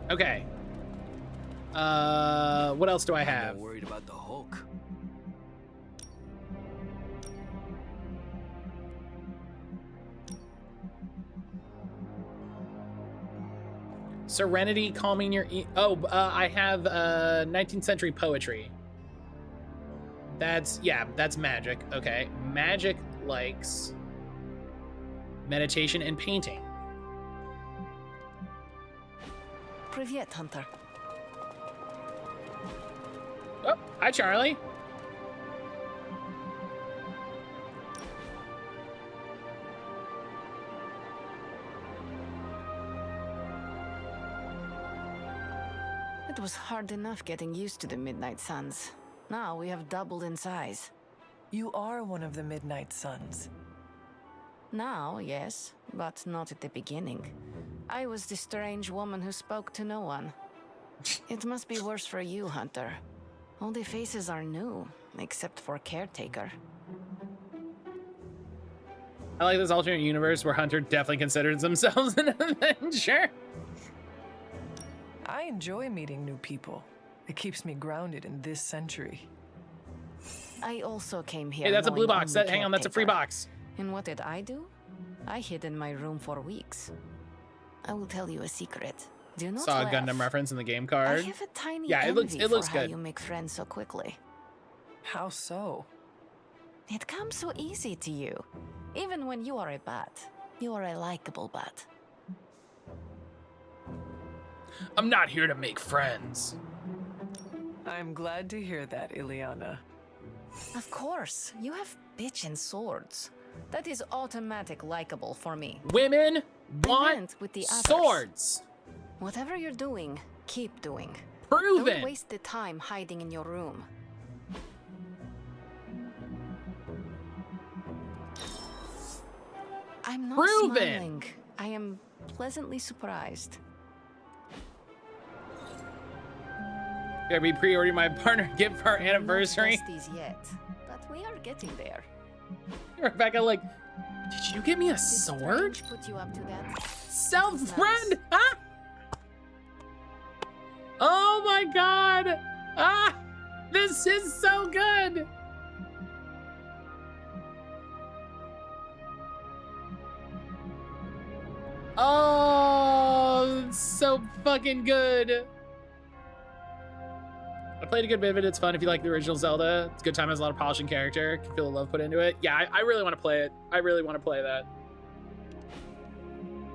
Okay. What else do I have? I'm more worried about the Hulk. Serenity, calming your. I have 19th century poetry. That's magic. Okay, magic likes meditation and painting. Привет, Hunter. Oh, hi, Charlie. It was hard enough getting used to the Midnight Suns. Now we have doubled in size. You are one of the Midnight Suns. Now, yes, but not at the beginning. I was the strange woman who spoke to no one. It must be worse for you, Hunter. All the faces are new, except for Caretaker. I like this alternate universe where Hunter definitely considers themselves an Avenger. I enjoy meeting new people. It keeps me grounded in this century. I also came here. Hey, that's a blue knowing box. only Hang on, that's a free caretaker. box. And what did I do? I hid in my room for weeks. I will tell you a secret. Do not Saw a laugh. Gundam reference in the game I card. have a tiny Yeah, it looks envy for how good. you make friends so quickly. How so? It comes so easy to you. Even when you are a bat, you are a likable bat. I'm not here to make friends. I'm glad to hear that, Ileana. Of course, you have bitchin' swords. That is automatic likable for me. Women I want meant with the others. swords. Whatever you're doing, keep doing. Proven. Don't waste the time hiding in your room. I'm not Proven. smiling. I am pleasantly surprised. Gotta be pre-ordering my partner gift for our anniversary. Not besties yet, but we are getting there. Rebecca, like, did you get me a sword? Did Put you up to that? Self-friend! Ah! Oh my god! Ah! This is so good! Oh, it's so fucking good. I played a good bit of it. It's fun if you like the original Zelda. It's a good time. Has a lot of polishing character. Can feel the love put into it. Yeah, I really want to play it. I really want to play that.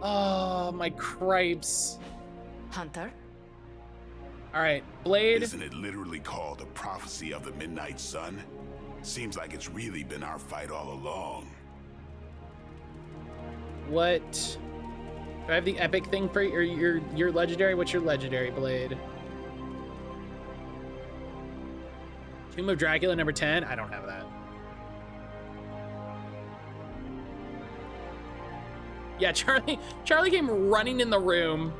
Oh, my cripes. Hunter? All right, Blade. Isn't it literally called the prophecy of the Midnight Sun? Seems like it's really been our fight all along. What? Do I have the epic thing for your legendary? What's your legendary, Blade? Tomb of Dracula number 10? I don't have that. Yeah, Charlie came running in the room.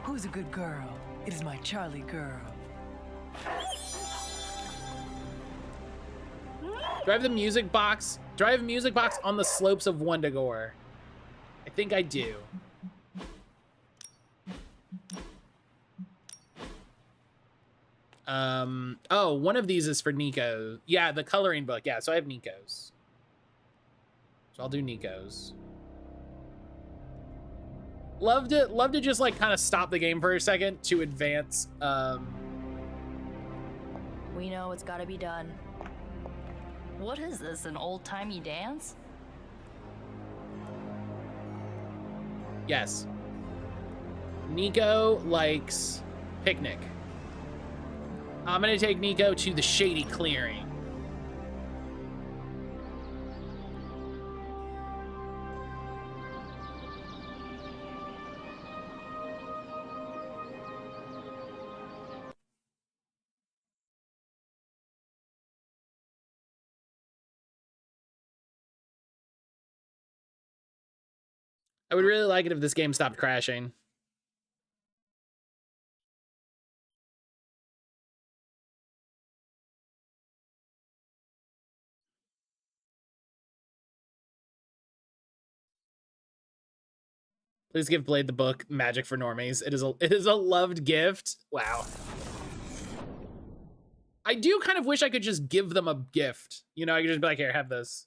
Who's a good girl? It is my Charlie girl. Do I have the music box? Do I have a music box on the slopes of Wundagore? I think I do. Oh, one of these is for Nico. Yeah, the coloring book. Yeah, so I have Nico's. So I'll do Nico's. Love to just like kind of stop the game for a second to advance. We know it's gotta be done. What is this, an old-timey dance? Yes. Nico likes picnic. I'm gonna take Nico to the shady clearing. I would really like it if this game stopped crashing. Please give Blade the book Magic for Normies. It is a loved gift. Wow. I do kind of wish I could just give them a gift. You know, I could just be like, here, have this.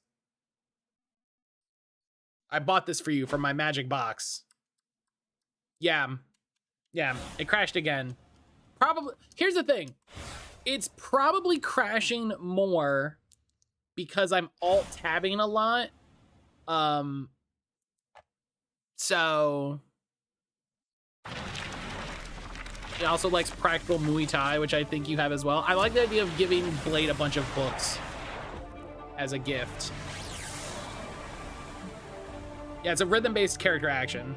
I bought this for you from my magic box. Yeah. Yeah, it crashed again. Probably, here's the thing. It's probably crashing more because I'm alt-tabbing a lot. So he also likes practical Muay Thai, which I think you have as well. I like the idea of giving Blade a bunch of books as a gift. Yeah, it's a rhythm-based character action.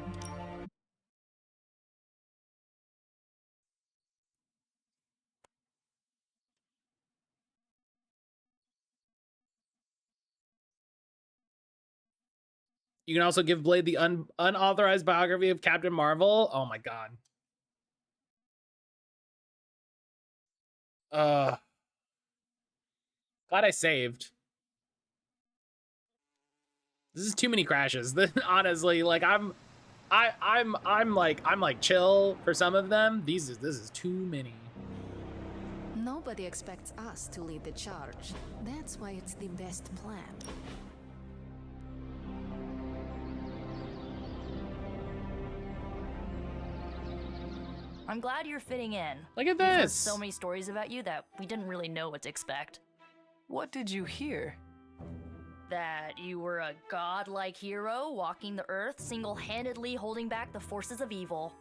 You can also give Blade the unauthorized biography of Captain Marvel. Oh my god. Glad I saved. This is too many crashes. Honestly, like I'm like chill for some of them. This is too many. Nobody expects us to lead the charge. That's why it's the best plan. I'm glad you're fitting in. Look at We've heard this. so many stories about you that we didn't really know what to expect. What did you hear? That you were a godlike hero walking the earth, single-handedly holding back the forces of evil.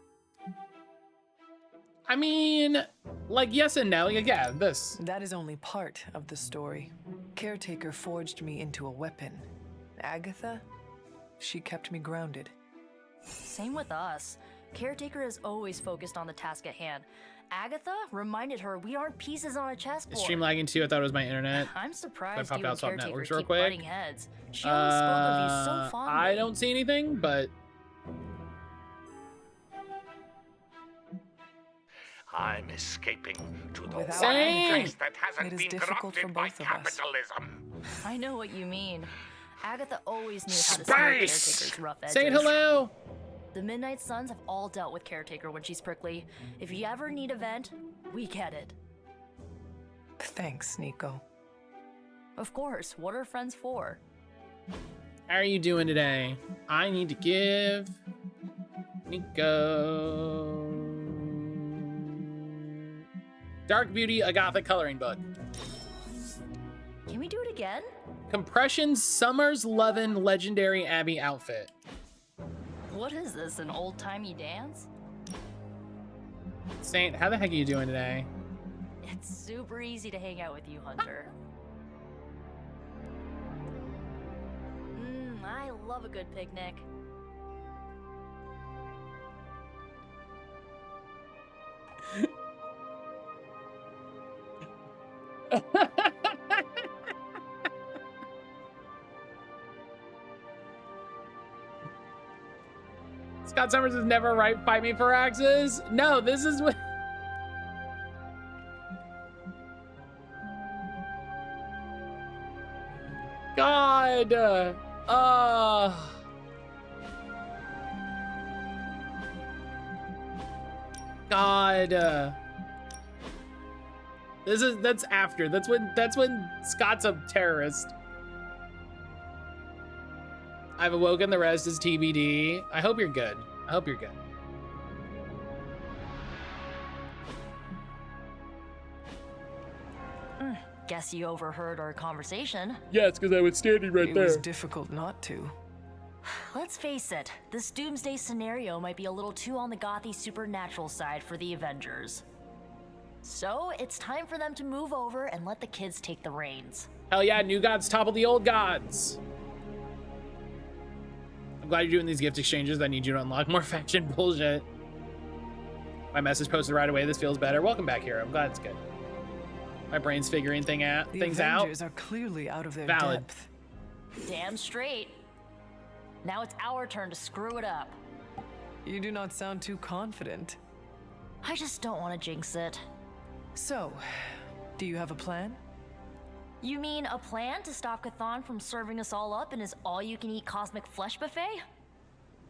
I mean, like, yes and no. Like, yeah, this. That is only part of the story. Caretaker forged me into a weapon. Agatha, she kept me grounded. Same with us. Caretaker is always focused on the task at hand. Agatha reminded her we aren't pieces on a chessboard. Is stream lagging too? I thought it was my internet. I'm surprised pop you out and swap Caretaker networks keep real quick. butting heads. She always spoke of you so fondly. I don't see anything, but I'm escaping to the one Same. place that hasn't been corrupted by capitalism. I know what you mean. Agatha always knew how to smooth Caretaker's rough edges. Say hello. The Midnight Suns have all dealt with Caretaker when she's prickly. If you ever need a vent, we get it. Thanks, Nico. Of course, what are friends for? How are you doing today? I need to give Nico Dark Beauty a Gothic coloring book. Can we do it again? Compression Summer's Lovin' Legendary Abbey outfit. What is this, an old-timey dance? Saint, how the heck are you doing today? It's super easy to hang out with you, Hunter. I love a good picnic. Scott Summers is never right. Fight me for axes. No, this is what. God. God. That's after. That's when Scott's a terrorist. I've awoken, the rest is TBD. I hope you're good. I hope you're good. Guess you overheard our conversation. Yeah, it's because I was standing right there. It was difficult not to. Let's face it, this doomsday scenario might be a little too on the gothy supernatural side for the Avengers. So it's time for them to move over and let the kids take the reins. Hell yeah, new gods topple the old gods. I'm glad you're doing these gift exchanges. I need you to unlock more faction bullshit. My message posted right away. This feels better. Welcome back, hero. I'm glad it's good. My brain's figuring things out. The Avengers are clearly out of their Valid. depth. Damn straight. Now it's our turn to screw it up. You do not sound too confident. I just don't want to jinx it. So, do you have a plan? You mean a plan to stop Chthon from serving us all up in his all-you-can-eat cosmic flesh buffet?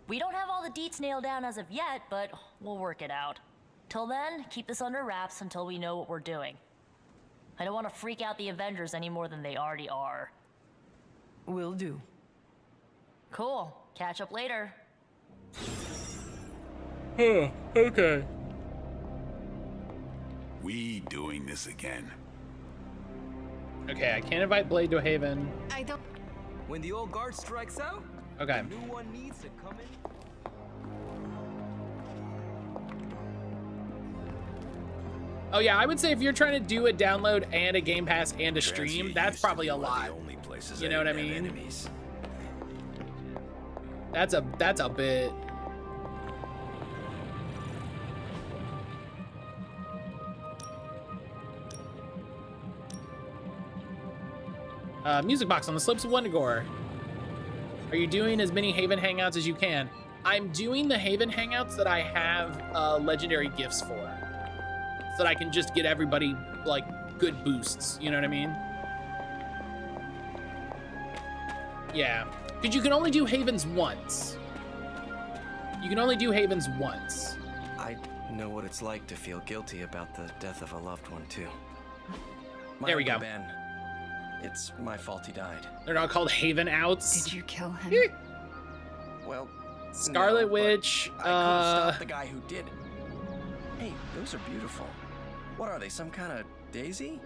We don't have all the deets nailed down as of yet, but we'll work it out. Till then, keep this under wraps until we know what we're doing. I don't want to freak out the Avengers any more than they already are. Will do. Cool. Catch up later. Huh, okay. We doing this again. Okay, I can't invite Blade to Haven. I don't. When the old guard strikes out, Okay. the new one needs to come in. Oh yeah, I would say if you're trying to do a download and a Game Pass and a stream, that's probably a lot. You know what I mean? That's a bit. Music box on the slopes of Wondagore. Are you doing as many Haven hangouts as you can? I'm doing the Haven hangouts that I have legendary gifts for, so that I can just get everybody like good boosts. You know what I mean? Yeah, because you can only do Havens once. You can only do Havens once. I know what it's like to feel guilty about the death of a loved one, too. There we go. Ben. It's my fault he died. They're not called Haven Outs. Did you kill him? Well, Scarlet no, Witch. I could have stopped the guy who did it. Hey, those are beautiful. What are they? Some kind of daisy?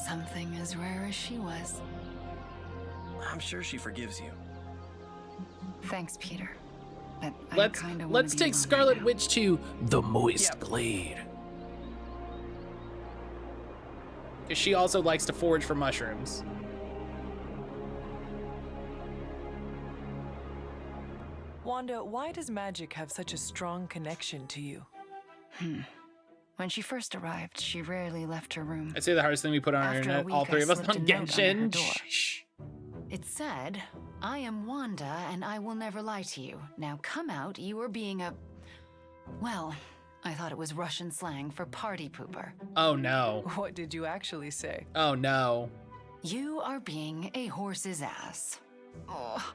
Something as rare as she was. I'm sure she forgives you. Thanks, Peter. But let's take Scarlet Witch to the Moist Glade. Because she also likes to forage for mushrooms. Wanda, why does magic have such a strong connection to you? When she first arrived, she rarely left her room. I'd say the hardest thing we put on our internet, all three of us on Genshin. It said, "I am Wanda, and I will never lie to you. Now come out, you are being a..." Well, I thought it was Russian slang for party pooper. Oh no. What did you actually say? Oh no. You are being a horse's ass. Oh,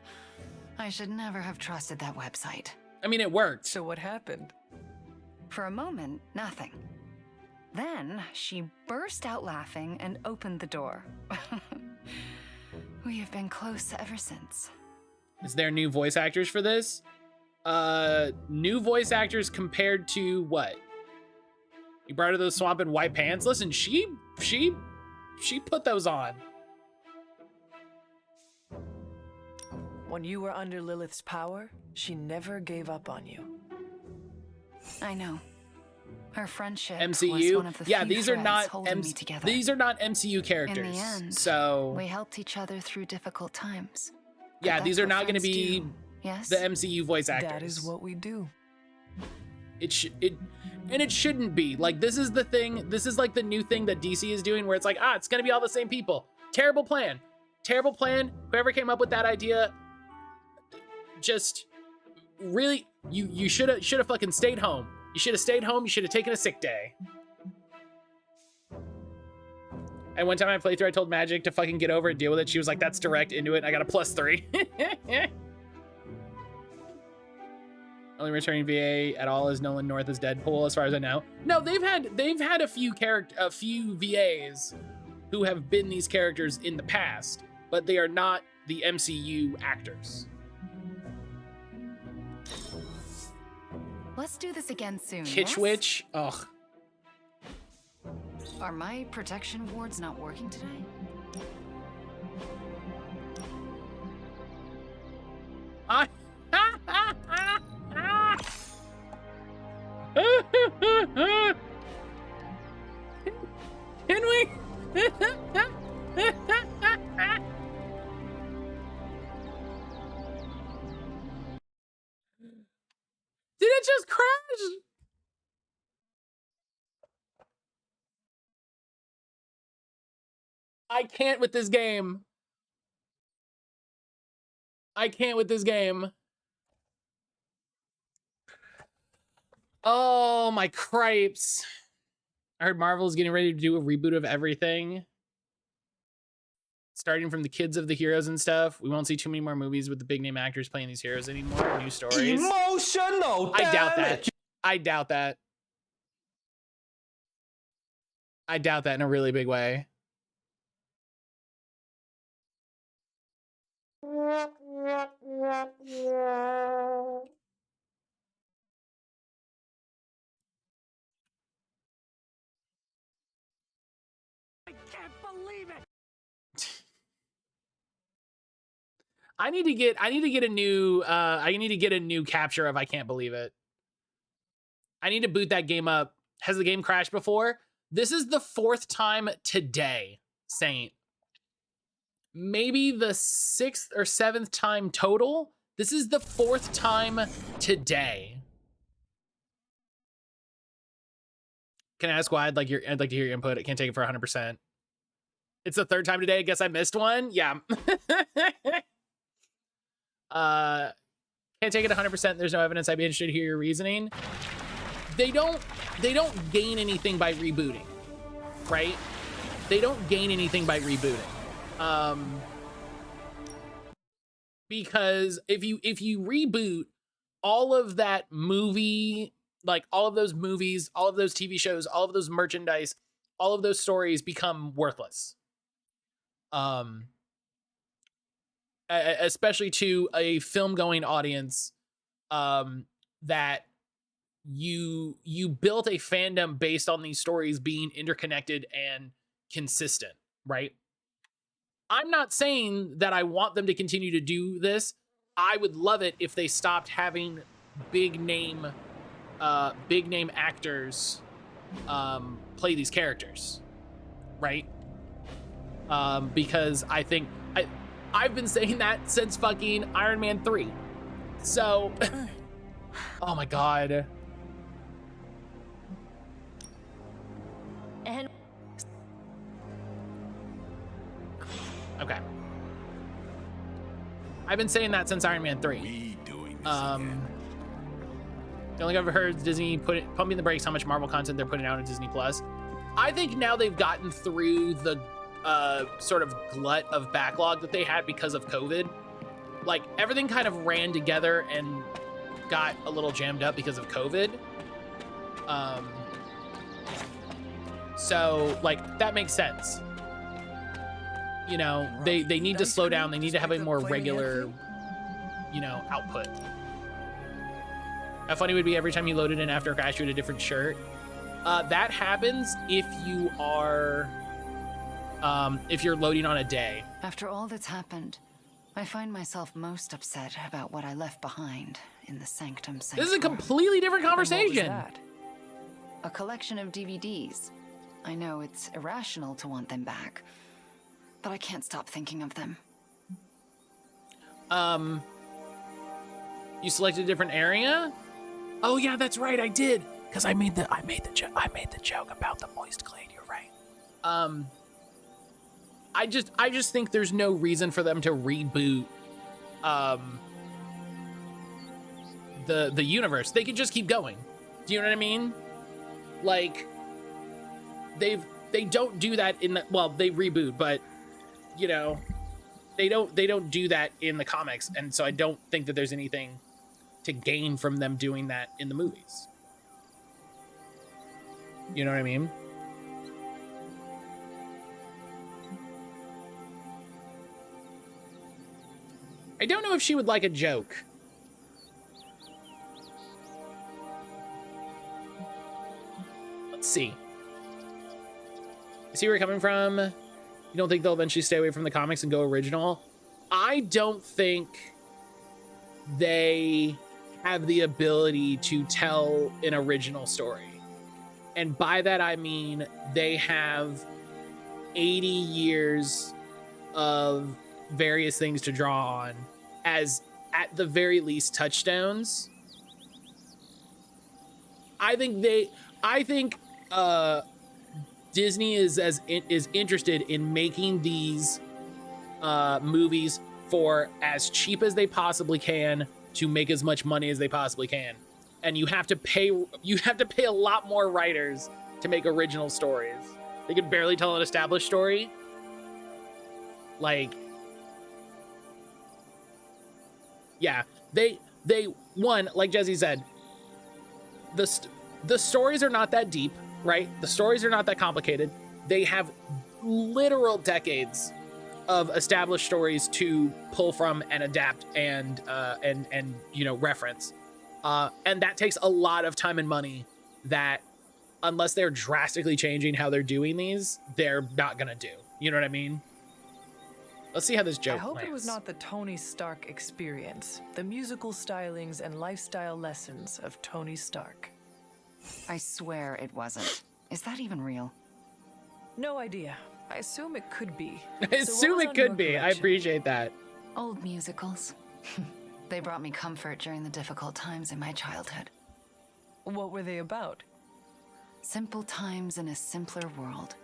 I should never have trusted that website. I mean, it worked. So what happened? For a moment, nothing. Then she burst out laughing and opened the door. We have been close ever since. Is there new voice actors for this? New voice actors compared to what? You brought her those swamp and white pants? Listen, she put those on. When you were under Lilith's power, she never gave up on you. I know. Her friendship MCU. was one of the few these are threads not holding me together. These are not MCU characters. In the end, so we helped each other through difficult times. yeah, But these that's are what not going to friends be do. Yes? the MCU voice actors. That is what we do. It shouldn't be. Like, this is the thing. This is like the new thing that DC is doing, where it's like, it's going to be all the same people. Terrible plan. Terrible plan. Whoever came up with that idea, just really, you should have fucking stayed home. You should have stayed home. You should have taken a sick day. And one time I played through, I told Magic to fucking get over it, deal with it. She was like, that's direct, into it. I got a +3. Only returning VA at all is Nolan North as Deadpool, as far as I know. No, they've had a few VAs who have been these characters in the past, but they are not the MCU actors. Let's do this again soon. Kitsch yes? Witch? Ugh. Are my protection wards not working today? Can we? Did it just crash? I can't with this game. I can't with this game. Oh, my cripes. I heard Marvel's getting ready to do a reboot of everything. Starting from the kids of the heroes and stuff. We won't see too many more movies with the big name actors playing these heroes anymore. New stories. Emotional I doubt that. damage. I doubt that. I doubt that in a really big way. I can't believe it. I need to get a new capture of I Can't Believe It. I need to boot that game up. Has the game crashed before? This is the 4th time today, Saint. Maybe the 6th or 7th time total. This is the 4th time today. Can I ask why? I'd like to hear your input. I can't take it for 100%. It's the 3rd time today. I guess I missed one. Yeah. Can't take it 100%. There's no evidence. I'd be interested to hear your reasoning. They don't gain anything by rebooting, right? They don't gain anything by rebooting. Because if you reboot all of that movie, like all of those movies, all of those TV shows, all of those merchandise, all of those stories become worthless. Especially to a film going audience, that you built a fandom based on these stories being interconnected and consistent, right? I'm not saying that I want them to continue to do this. I would love it if they stopped having big name actors play these characters, right? Because I think I've been saying that since fucking Iron Man 3. So, oh my god. And okay. I've been saying that since Iron Man 3. The only thing I've heard is Disney pumping the brakes how much Marvel content they're putting out on Disney Plus. I think now they've gotten through the sort of glut of backlog that they had because of COVID. Like, everything kind of ran together and got a little jammed up because of COVID. So, like, that makes sense. You know, they need to slow down. They need to have a more regular, you know, output. How funny would be every time you loaded in After Crash, you had a different shirt. That happens if you are, if you're loading on a day. After all that's happened, I find myself most upset about what I left behind in the Sanctum Sanctorum. This is a completely different conversation. And what was that? A collection of DVDs. I know it's irrational to want them back, but I can't stop thinking of them. You selected a different area? Oh yeah, that's right, I did. Because I made the joke about the moist glade. You're right. I just think there's no reason for them to reboot the universe. They could just keep going. Do you know what I mean? Like, they don't do that in the, well, they reboot, but you know, they don't do that in the comics, and so I don't think that there's anything to gain from them doing that in the movies. You know what I mean? I don't know if she would like a joke. Let's see. I see where you're coming from. You don't think they'll eventually stay away from the comics and go original? I don't think they have the ability to tell an original story. And by that, I mean they have 80 years of various things to draw on as, at the very least, touchstones. I think Disney is interested in making these movies for as cheap as they possibly can to make as much money as they possibly can. And you have to pay a lot more writers to make original stories. They can barely tell an established story. Like, yeah, they one, like Jesse said, the stories are not that deep, right? The stories are not that complicated. They have literal decades of established stories to pull from and adapt and you know, reference. And that takes a lot of time and money that, unless they're drastically changing how they're doing these, they're not gonna do. You know what I mean? Let's see how this joke I hope lands. it was not the Tony Stark experience, the musical stylings and lifestyle lessons of Tony Stark. I swear it wasn't. Is that even real? No idea. I assume it could be. I assume it could be. I appreciate that. Old musicals. They brought me comfort during the difficult times in my childhood. What were they about? Simple times in a simpler world.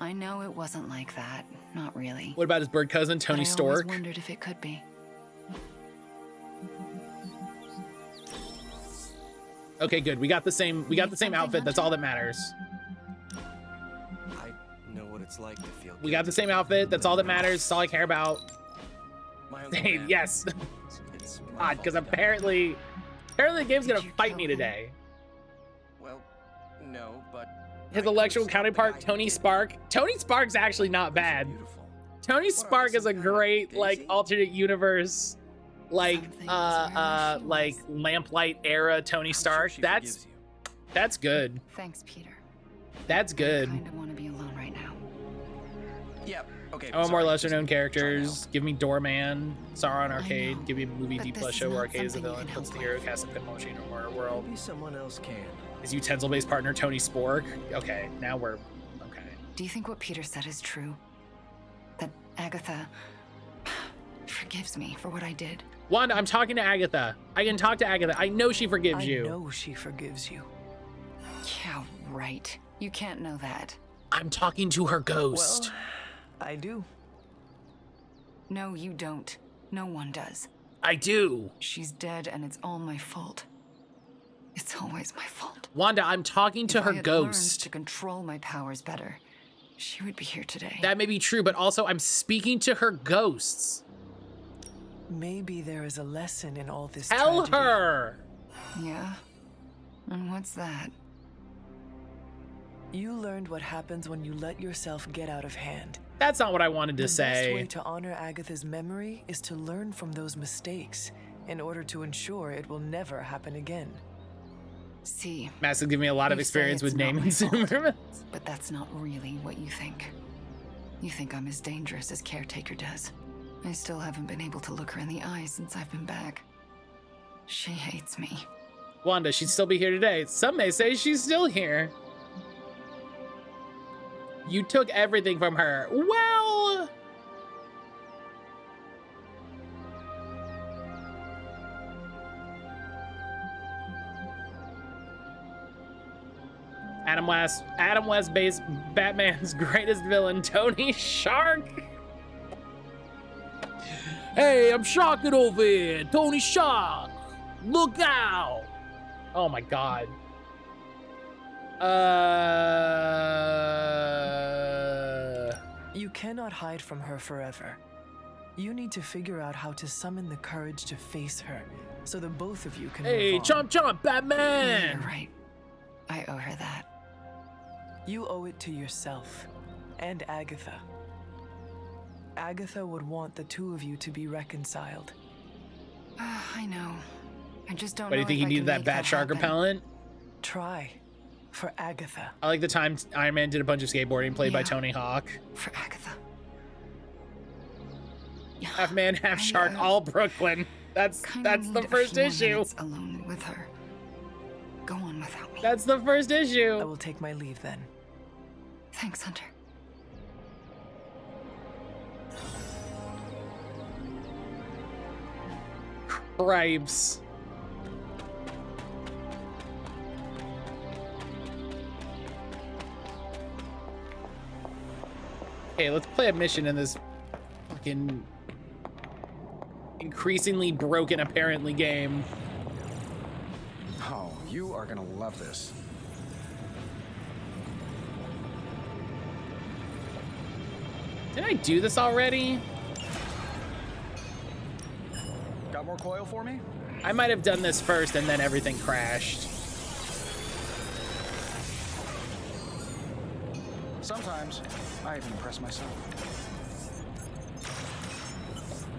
I know it wasn't like that. Not really. What about his bird cousin, Tony Stork? I always wondered if it could be. Okay, good. We got the same outfit. That's all that matters. I know what it's like to feel. We got the same outfit. That's all that matters. That's all I care about. Hey, yes. Odd, because apparently the game's gonna fight me today. Well, no, but his electrical counterpart, Tony Spark. Tony Spark's actually not bad. Tony Spark is a great, like, alternate universe, like lamplight era Tony Stark. That's good. Thanks, Peter. That's good. I kind of want to be alone right now. Yep. Okay. I want more lesser known characters. Give me Doorman, Sauron Arcade. Give me a movie D plus show where Arcade is a villain. Puts the hero cast a pinball machine or horror world. Maybe someone else can. His utensil-based partner Tony Spork. Okay, now we're okay. Do you think what Peter said is true? That Agatha forgives me for what I did? Wanda, I'm talking to Agatha. I can talk to Agatha. I know she forgives you. I know she forgives you. Yeah, right. You can't know that. I'm talking to her ghost. Well, I do. No, you don't. No one does. I do. She's dead and it's all my fault. It's always my fault. Wanda, I'm talking to her If I had learned ghost. to control my powers better, she would be here today. That may be true, but also I'm speaking to her ghosts. Maybe there is a lesson in all this Tell tragedy. her. Yeah? And what's that? You learned what happens when you let yourself get out of hand. That's not what I wanted to The best way say. to honor Agatha's memory is to learn from those mistakes in order to ensure it will never happen again. See, Massive give me a lot of you say experience with it's not naming my fault, Zimmerman. but that's not really what you think. You think I'm as dangerous as Caretaker does. I still haven't been able to look her in the eye since I've been back. She hates me. Wanda, she'd still be here today. Some may say she's still here. You took everything from her. Well... Adam West based Batman's greatest villain, Tony Shark. Hey, I'm sharking over here. Tony Shark. Look out. Oh my god. You cannot hide from her forever. You need to figure out how to summon the courage to face her, so that both of you can Hey, move on. chomp, Batman! You're right. I owe her that. You owe it to yourself and Agatha. Agatha would want the two of you to be reconciled. I know. I just don't What do know you think if you I needed can that make bat shark happen. repellent? Try. For Agatha. I like the time Iron Man did a bunch of skateboarding played by Yeah. Tony Hawk. For Agatha. Half man, half shark, all Brooklyn. That's Kinda the need a first few more issue. minutes alone with her. Go on without me. That's the first I issue. will take my leave then. Thanks, Hunter. Cripes. Okay, let's play a mission in this fucking increasingly broken, apparently, game. Oh, you are gonna love this. Did I do this already? Got more coil for me? I might have done this first and then everything crashed. Sometimes I even impress myself.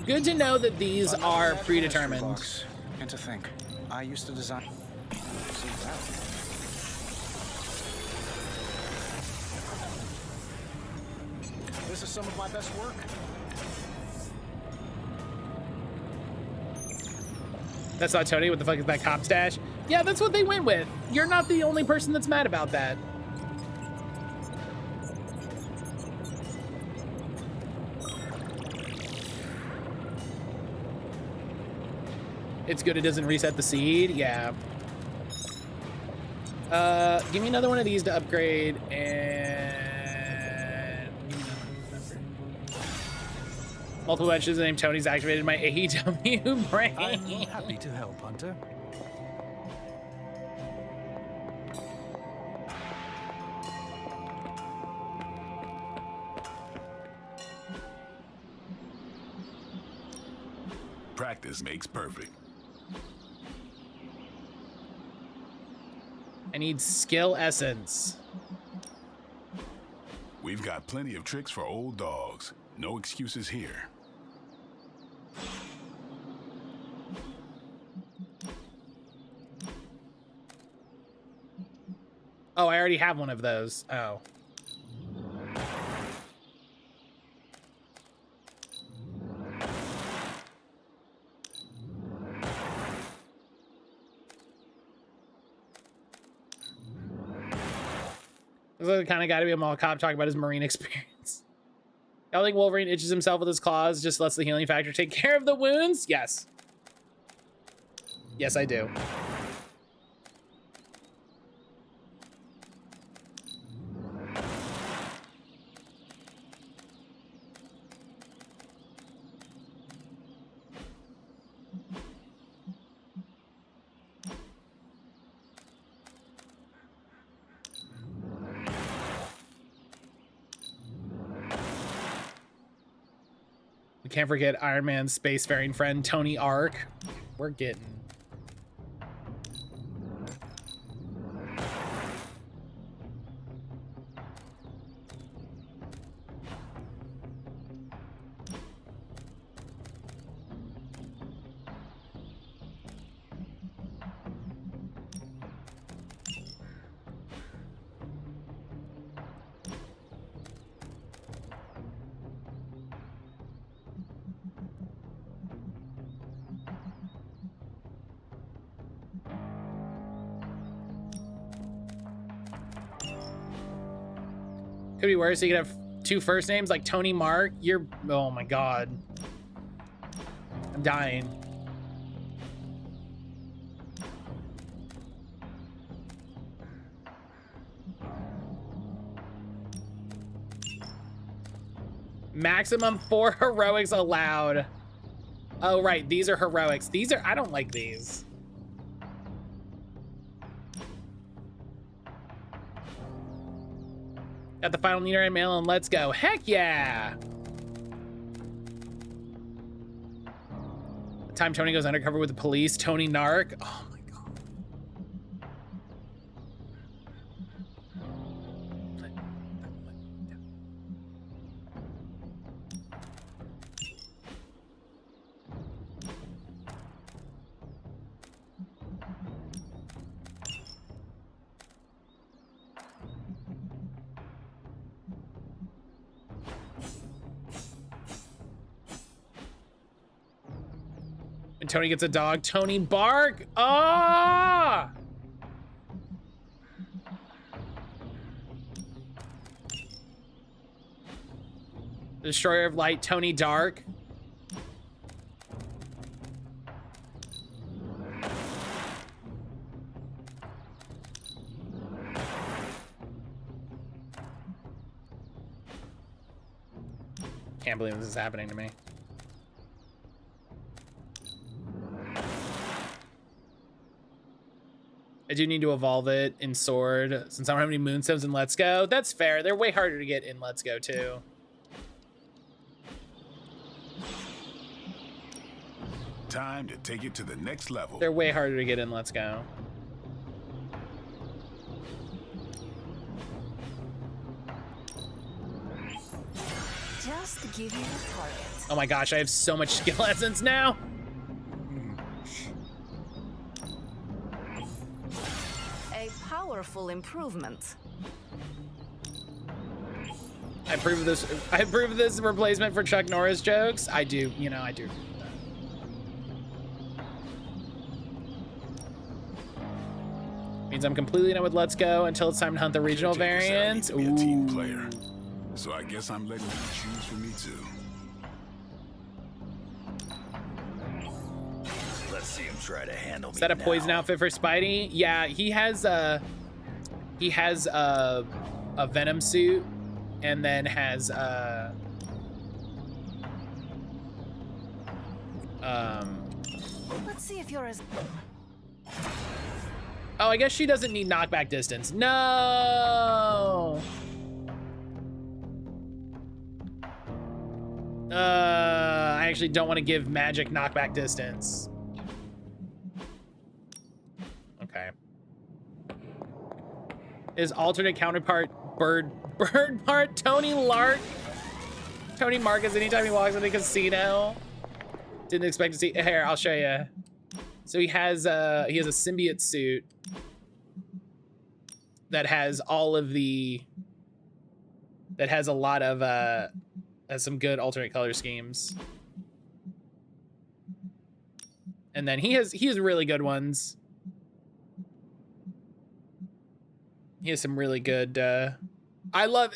Good to know that these Another are magical predetermined. mystery box. And to think, I used to design. See that? This is some of my best work. That's not Tony. What the fuck is that cop stash? Yeah, that's what they went with. You're not the only person that's mad about that. It's good it doesn't reset the seed. Yeah. Give me another one of these to upgrade and multiple mentions named Tony's activated my AEW brain. I'm happy to help, Hunter. Practice makes perfect. I need skill essence. We've got plenty of tricks for old dogs. No excuses here. Oh, I already have one of those. Oh. This is the kind of guy to be a mall cop talking about his marine experience. Y'all think Wolverine itches himself with his claws, just lets the healing factor take care of the wounds? Yes. Yes, I do. We can't forget Iron Man's spacefaring friend, Tony Ark. We're getting... Could be worse. You could have two first names like Tony Mark. You're... Oh my god. I'm dying. Maximum 4 heroics allowed. Oh, right. These are heroics. These are... I don't like these. Got the final Nina and mail and let's go. Heck yeah! The time Tony goes undercover with the police, Tony Narc. Oh my god. And Tony gets a dog. Tony bark. Ah! Destroyer of Light, Tony Dark. Can't believe this is happening to me. I do need to evolve it in Sword since I don't have any Moonstones in Let's Go. That's fair. They're way harder to get in Let's Go too. Time to take it to the next level. They're way harder to get in Let's Go. Just give you a target. Oh my gosh, I have so much skill essence now. A powerful improvement. I approve of this. I approve of this replacement for Chuck Norris jokes. I do, you know, I do. Means I'm completely done with Let's Go until it's time to hunt the regional variant. Be a team player. So I guess I'm letting you choose for me too. Let's see him try to handle me. Is that a poison outfit for Spidey? Yeah, he has a Venom suit, and then has Let's see if you're as... Oh, I guess she doesn't need knockback distance. No. I actually don't want to give magic knockback distance. Okay. His alternate counterpart, bird part, Tony Lark. Tony Marcus, anytime he walks in the casino. Didn't expect to see, here, I'll show you. So he has a symbiote suit that has all of the, that has a lot of, has some good alternate color schemes. And then he has really good ones. He has some really good, I love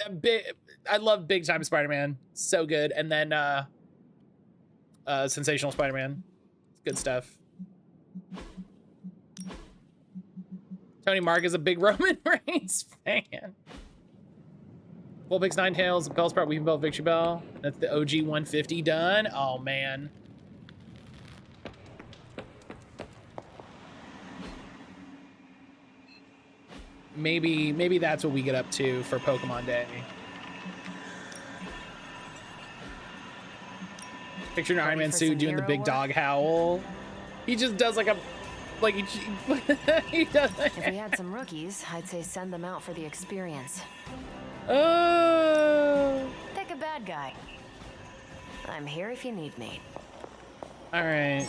big time Spider-Man. So good. And then Sensational Spider-Man. Good stuff. Tony Mark is a big Roman Reigns fan. Vulpix, Ninetales, Bellsprout, Weaving Bell, Victory Bell. That's the OG 150 done. Oh man. Maybe that's what we get up to for Pokemon Day. Picture an Iron Man suit doing the big dog howl. He just does like a, like he does. If we had some rookies, I'd say send them out for the experience. Oh. Pick a bad guy. I'm here if you need me. All right.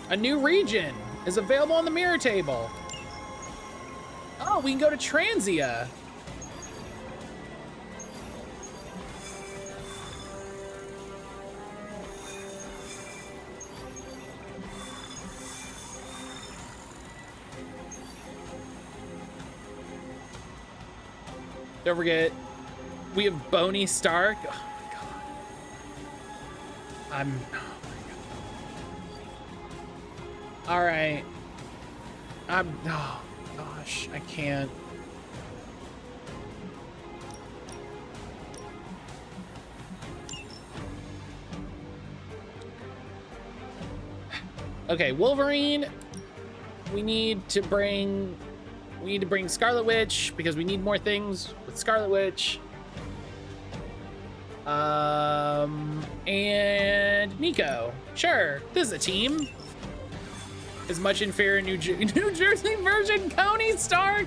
A new region is available on the mirror table. Oh, we can go to Transia. Don't forget, we have Boney Stark. Oh my god. Oh my god. All right. Oh gosh, I can't. Okay, Wolverine. We need to bring Scarlet Witch because we need more things with Scarlet Witch. And Nico. Sure, this is a team. As much inferior New Jersey version Coney Stark.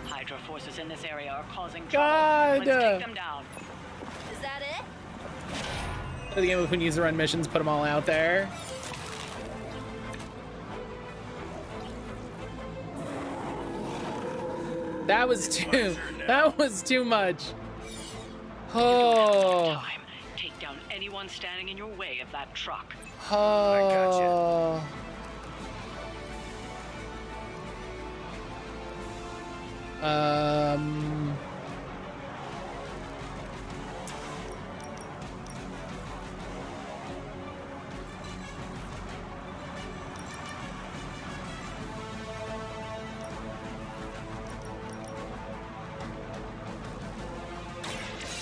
Hydra forces in this area are causing God. trouble. Let's take them down. Is that it? The game of who needs to run missions, put them all out there. That was too much. Oh. Take down anyone standing in your way of that truck. Oh. I gotcha.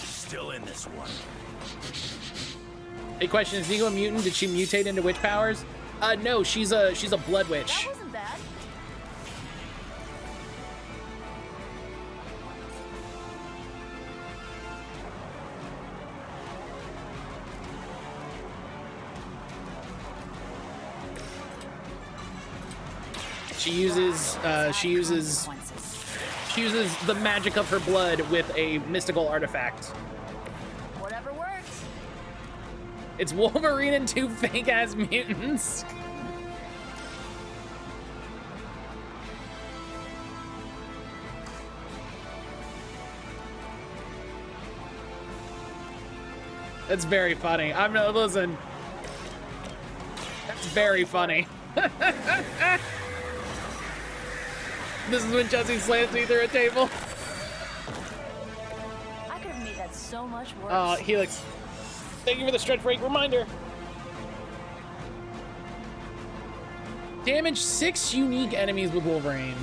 Still in this one. Big question, is Nico a mutant? Did she mutate into witch powers? No, she's a blood witch. That wasn't bad. She uses the magic of her blood with a mystical artifact. Whatever works. It's Wolverine and two fake-ass mutants. That's very funny. I'm not, listen. That's very funny. This is when Jesse slams me through a table. I could have made that so much worse. Oh, Helix. Thank you for the stretch break reminder. Damage 6 unique enemies with Wolverine.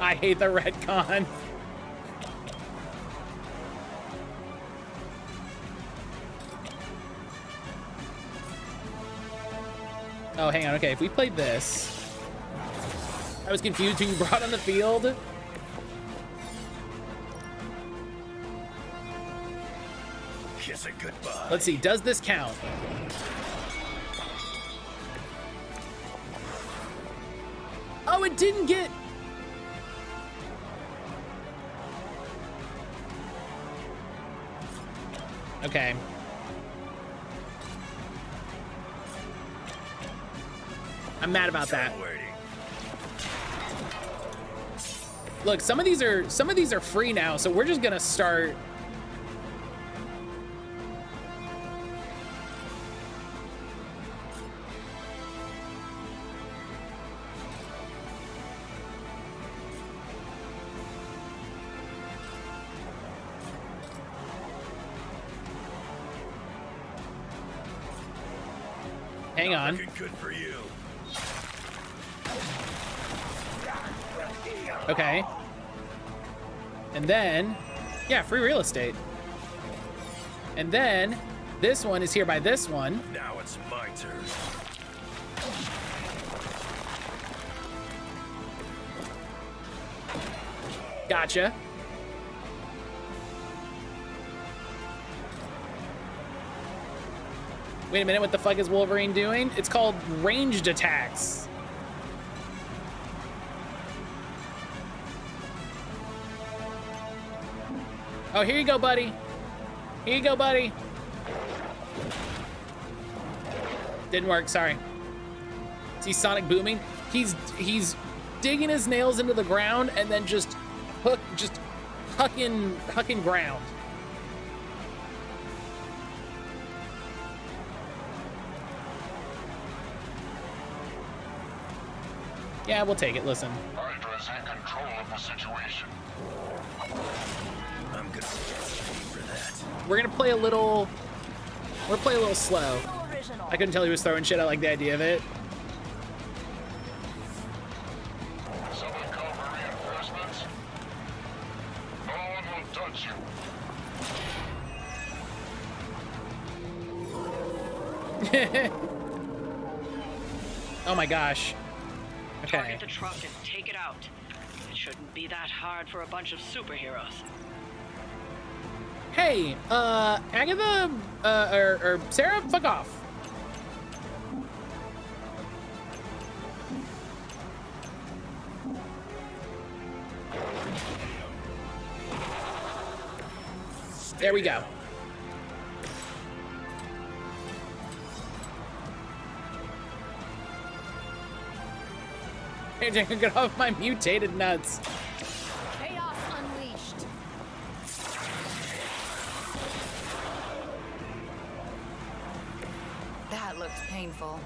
I hate the retcon. Oh, hang on. Okay, if we played this. I was confused who you brought on the field. Kiss it goodbye. Let's see. Does this count? Oh, it didn't get... Okay. I'm mad about that. Look, some of these are free now, so we're just gonna start. Hang on. Good for you. Okay. And then, yeah, free real estate. And then this one is here by this one. Now it's my turn. Gotcha. Wait a minute, what the fuck is Wolverine doing? It's called ranged attacks. Oh, here you go, buddy. Here you go, buddy. Didn't work, sorry. See Sonic booming? He's digging his nails into the ground and then just hucking ground. Yeah, we'll take it, listen. Hydra's in control of the situation. I'm gonna for that. We're gonna play a little slow. I couldn't tell he was throwing shit. I like the idea of it. Someone call for reinforcements. No one will touch you. Oh my gosh. Okay. Target the truck and take it out. It shouldn't be that hard for a bunch of superheroes. Hey, Agatha, or Sarah, fuck off. There we go. Hey, get off my mutated nuts. Chaos unleashed. That looked painful.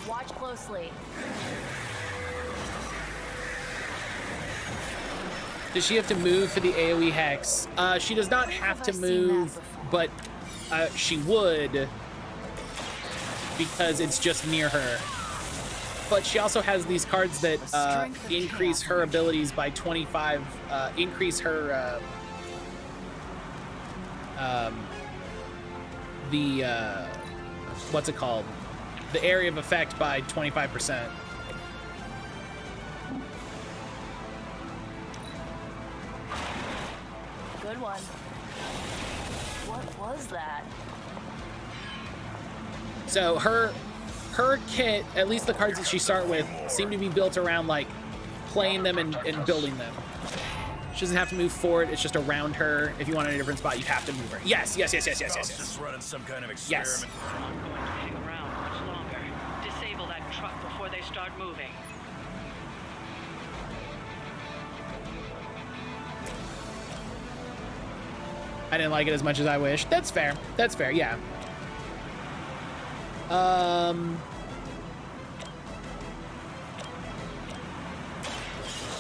Watch closely. Does she have to move for the AoE hex? She does not have to move, but she would because it's just near her. But she also has these cards that increase her abilities by 25, increase her what's it called? The area of effect by 25%. Good one. What was that? So her kit, at least the cards that she start with, seem to be built around like playing them and building them. She doesn't have to move forward, it's just around her. If you want a different spot, you have to move her. Yes. Just running some kind of experiment. Yes. Not going to hang around much longer. Disable that truck before they start moving. I didn't like it as much as I wished. That's fair. That's fair, yeah.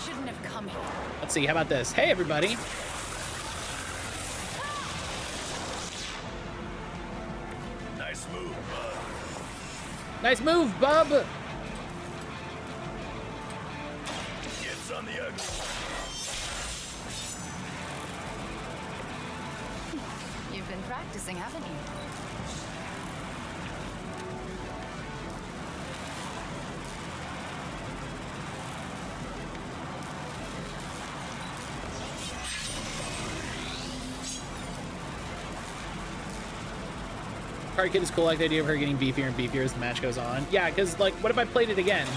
Shouldn't have come here. Let's see, how about this? Hey, everybody. Nice move, bub. Nice move, bub. Gets on the ugly. You've been practicing, haven't you? Card Kid is cool. Like the idea of her getting beefier and beefier as the match goes on. Yeah, because like, what if I played it again?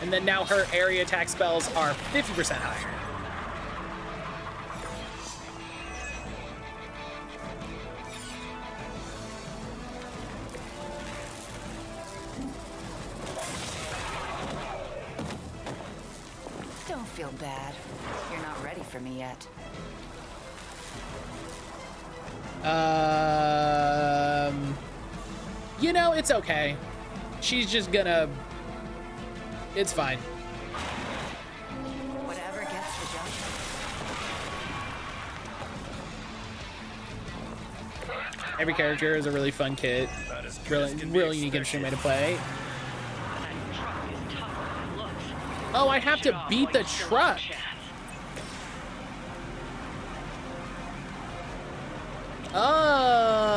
And then now her area attack spells are 50% higher. Don't feel bad. You're not ready for me yet. You know, it's okay. She's just gonna... It's fine. Whatever gets the job. Every character is a really fun kit. Really unique, interesting way to play. Oh, I have to beat the truck. Oh.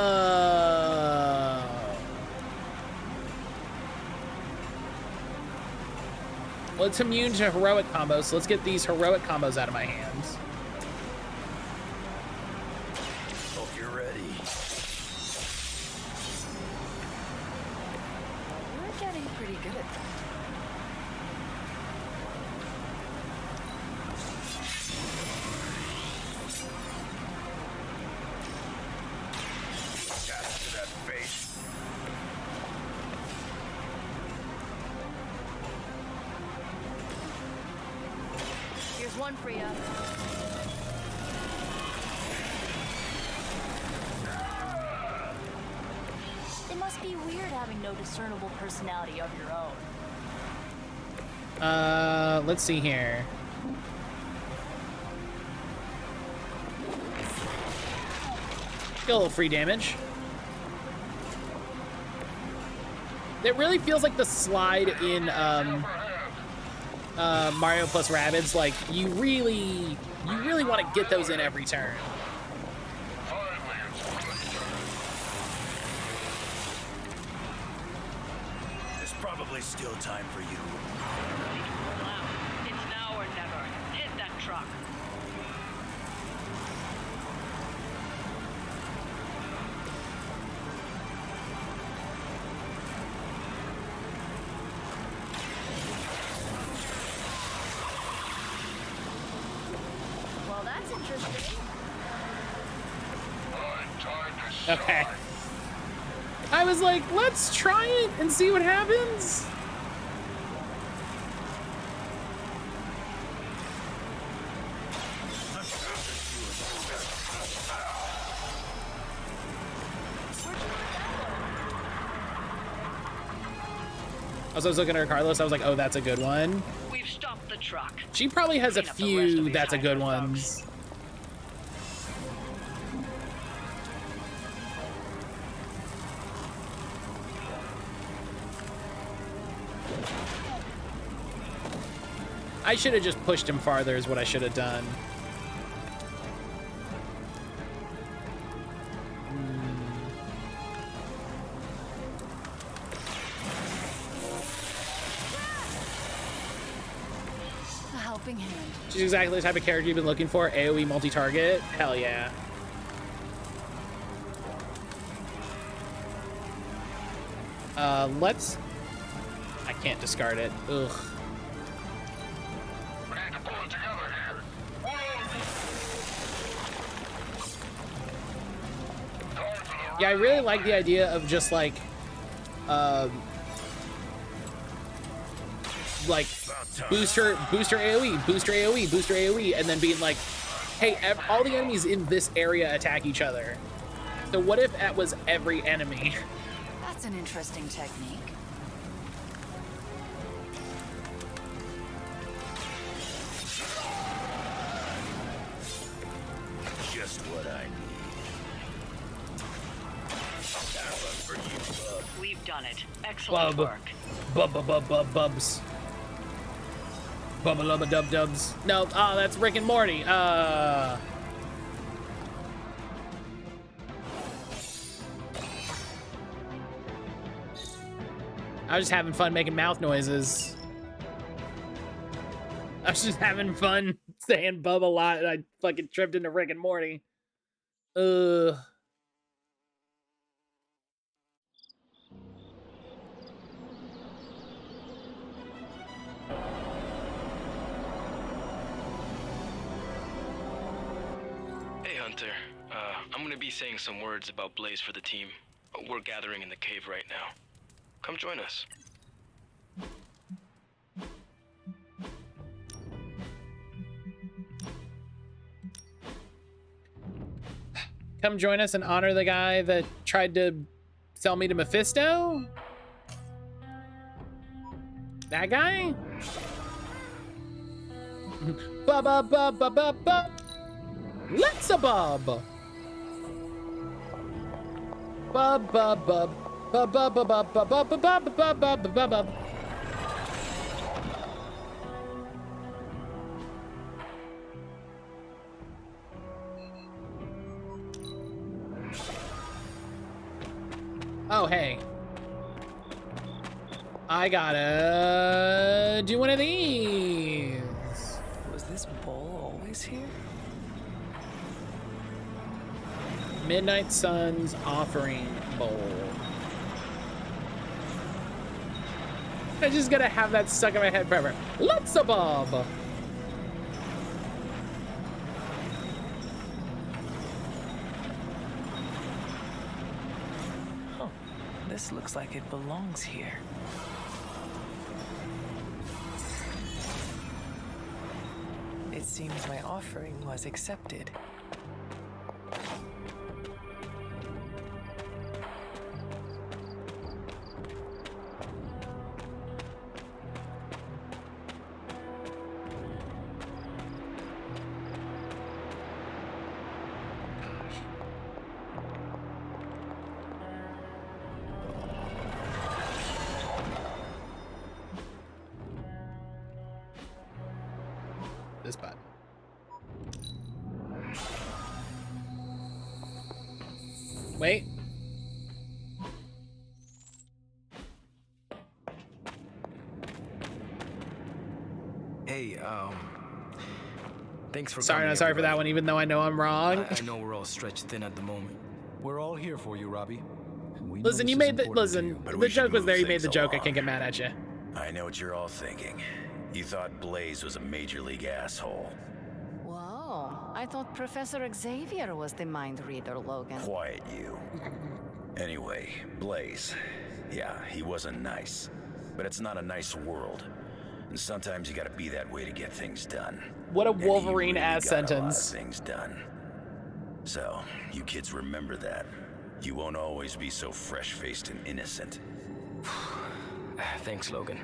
Well, it's immune to heroic combos, so let's get these heroic combos out of my hands. Hope you're ready. We're getting pretty good at that. Here's one for you. It must be weird having no discernible personality of your own. Let's see here. Get a little free damage. It really feels like the slide in Mario plus Rabbids. Like you really want to get those in every turn. There's probably still time for you. It's now or never. Hit that truck. Well, that's interesting. Okay. I was like, let's try it and see what happens. As I was looking at her Carlos, I was like, oh, that's a good one. We've stopped the truck. She probably has a few that's a good ones. I should have just pushed him farther is what I should have done. A helping hand. She's exactly the type of character you've been looking for. AoE multi-target. Hell yeah. Let's... I can't discard it. Ugh. Yeah, I really like the idea of just like booster AoE, booster AoE, booster AoE, and then being like, hey, all the enemies in this area attack each other. So what if that was every enemy? That's an interesting technique. Just what I need. That was for done it. Excellent work. Bubs. Bubba lubba dub dubs. No, oh, that's Rick and Morty. I was just having fun making mouth noises. I was just having fun saying Bubba a lot, and I fucking tripped into Rick and Morty. Hey, Hunter. I'm gonna be saying some words about Blaze for the team. We're gathering in the cave right now. Come join us. Come join us and honor the guy that tried to sell me to Mephisto? That guy? Ba-ba-ba-ba-ba-ba. Let's a bob. Ba-ba-ba. Ba-ba-ba-ba-ba-ba-ba-ba-ba-ba-ba. Oh, hey. I gotta do one of these. Was this bowl always here? Midnight Sun's Offering Bowl. I just gotta have that stuck in my head forever. Let's a bob. This looks like it belongs here. It seems my offering was accepted. This button. Wait. Hey, thanks for Sorry, coming, I'm sorry for everybody. that one, even though I know I'm wrong. I know we're all stretched thin at the moment. We're all here for you, Robbie. Listen, you made the the joke was there. You made the joke. I can't get mad at you. I know what you're all thinking. You thought Blaze was a major league asshole. Whoa, I thought Professor Xavier was the mind reader, Logan. Quiet, you. Anyway, Blaze. Yeah, he wasn't nice. But it's not a nice world. And sometimes you gotta be that way to get things done. What a And he Wolverine-ass really got a lot of sentence. things done. So, you kids remember that. You won't always be so fresh-faced and innocent. Thanks, Logan.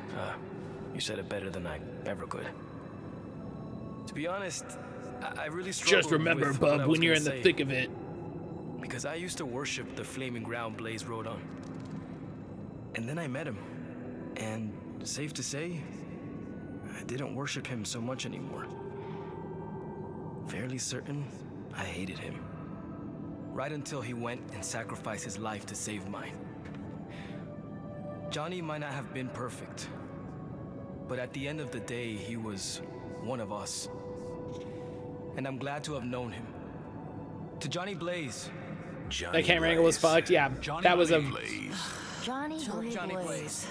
You said it better than I ever could. To be honest, I really struggled Just remember, with what I bub, was when you're in gonna the say. thick of it. Because I used to worship the flaming ground Blaze rode on. And then I met him. And safe to say, I didn't worship him so much anymore. Fairly certain I hated him. Right until he went and sacrificed his life to save mine. Johnny might not have been perfect, but at the end of the day, he was one of us. And I'm glad to have known him. To Johnny Blaze. That camera angle was fucked. Yeah, that was a. Johnny Blaze.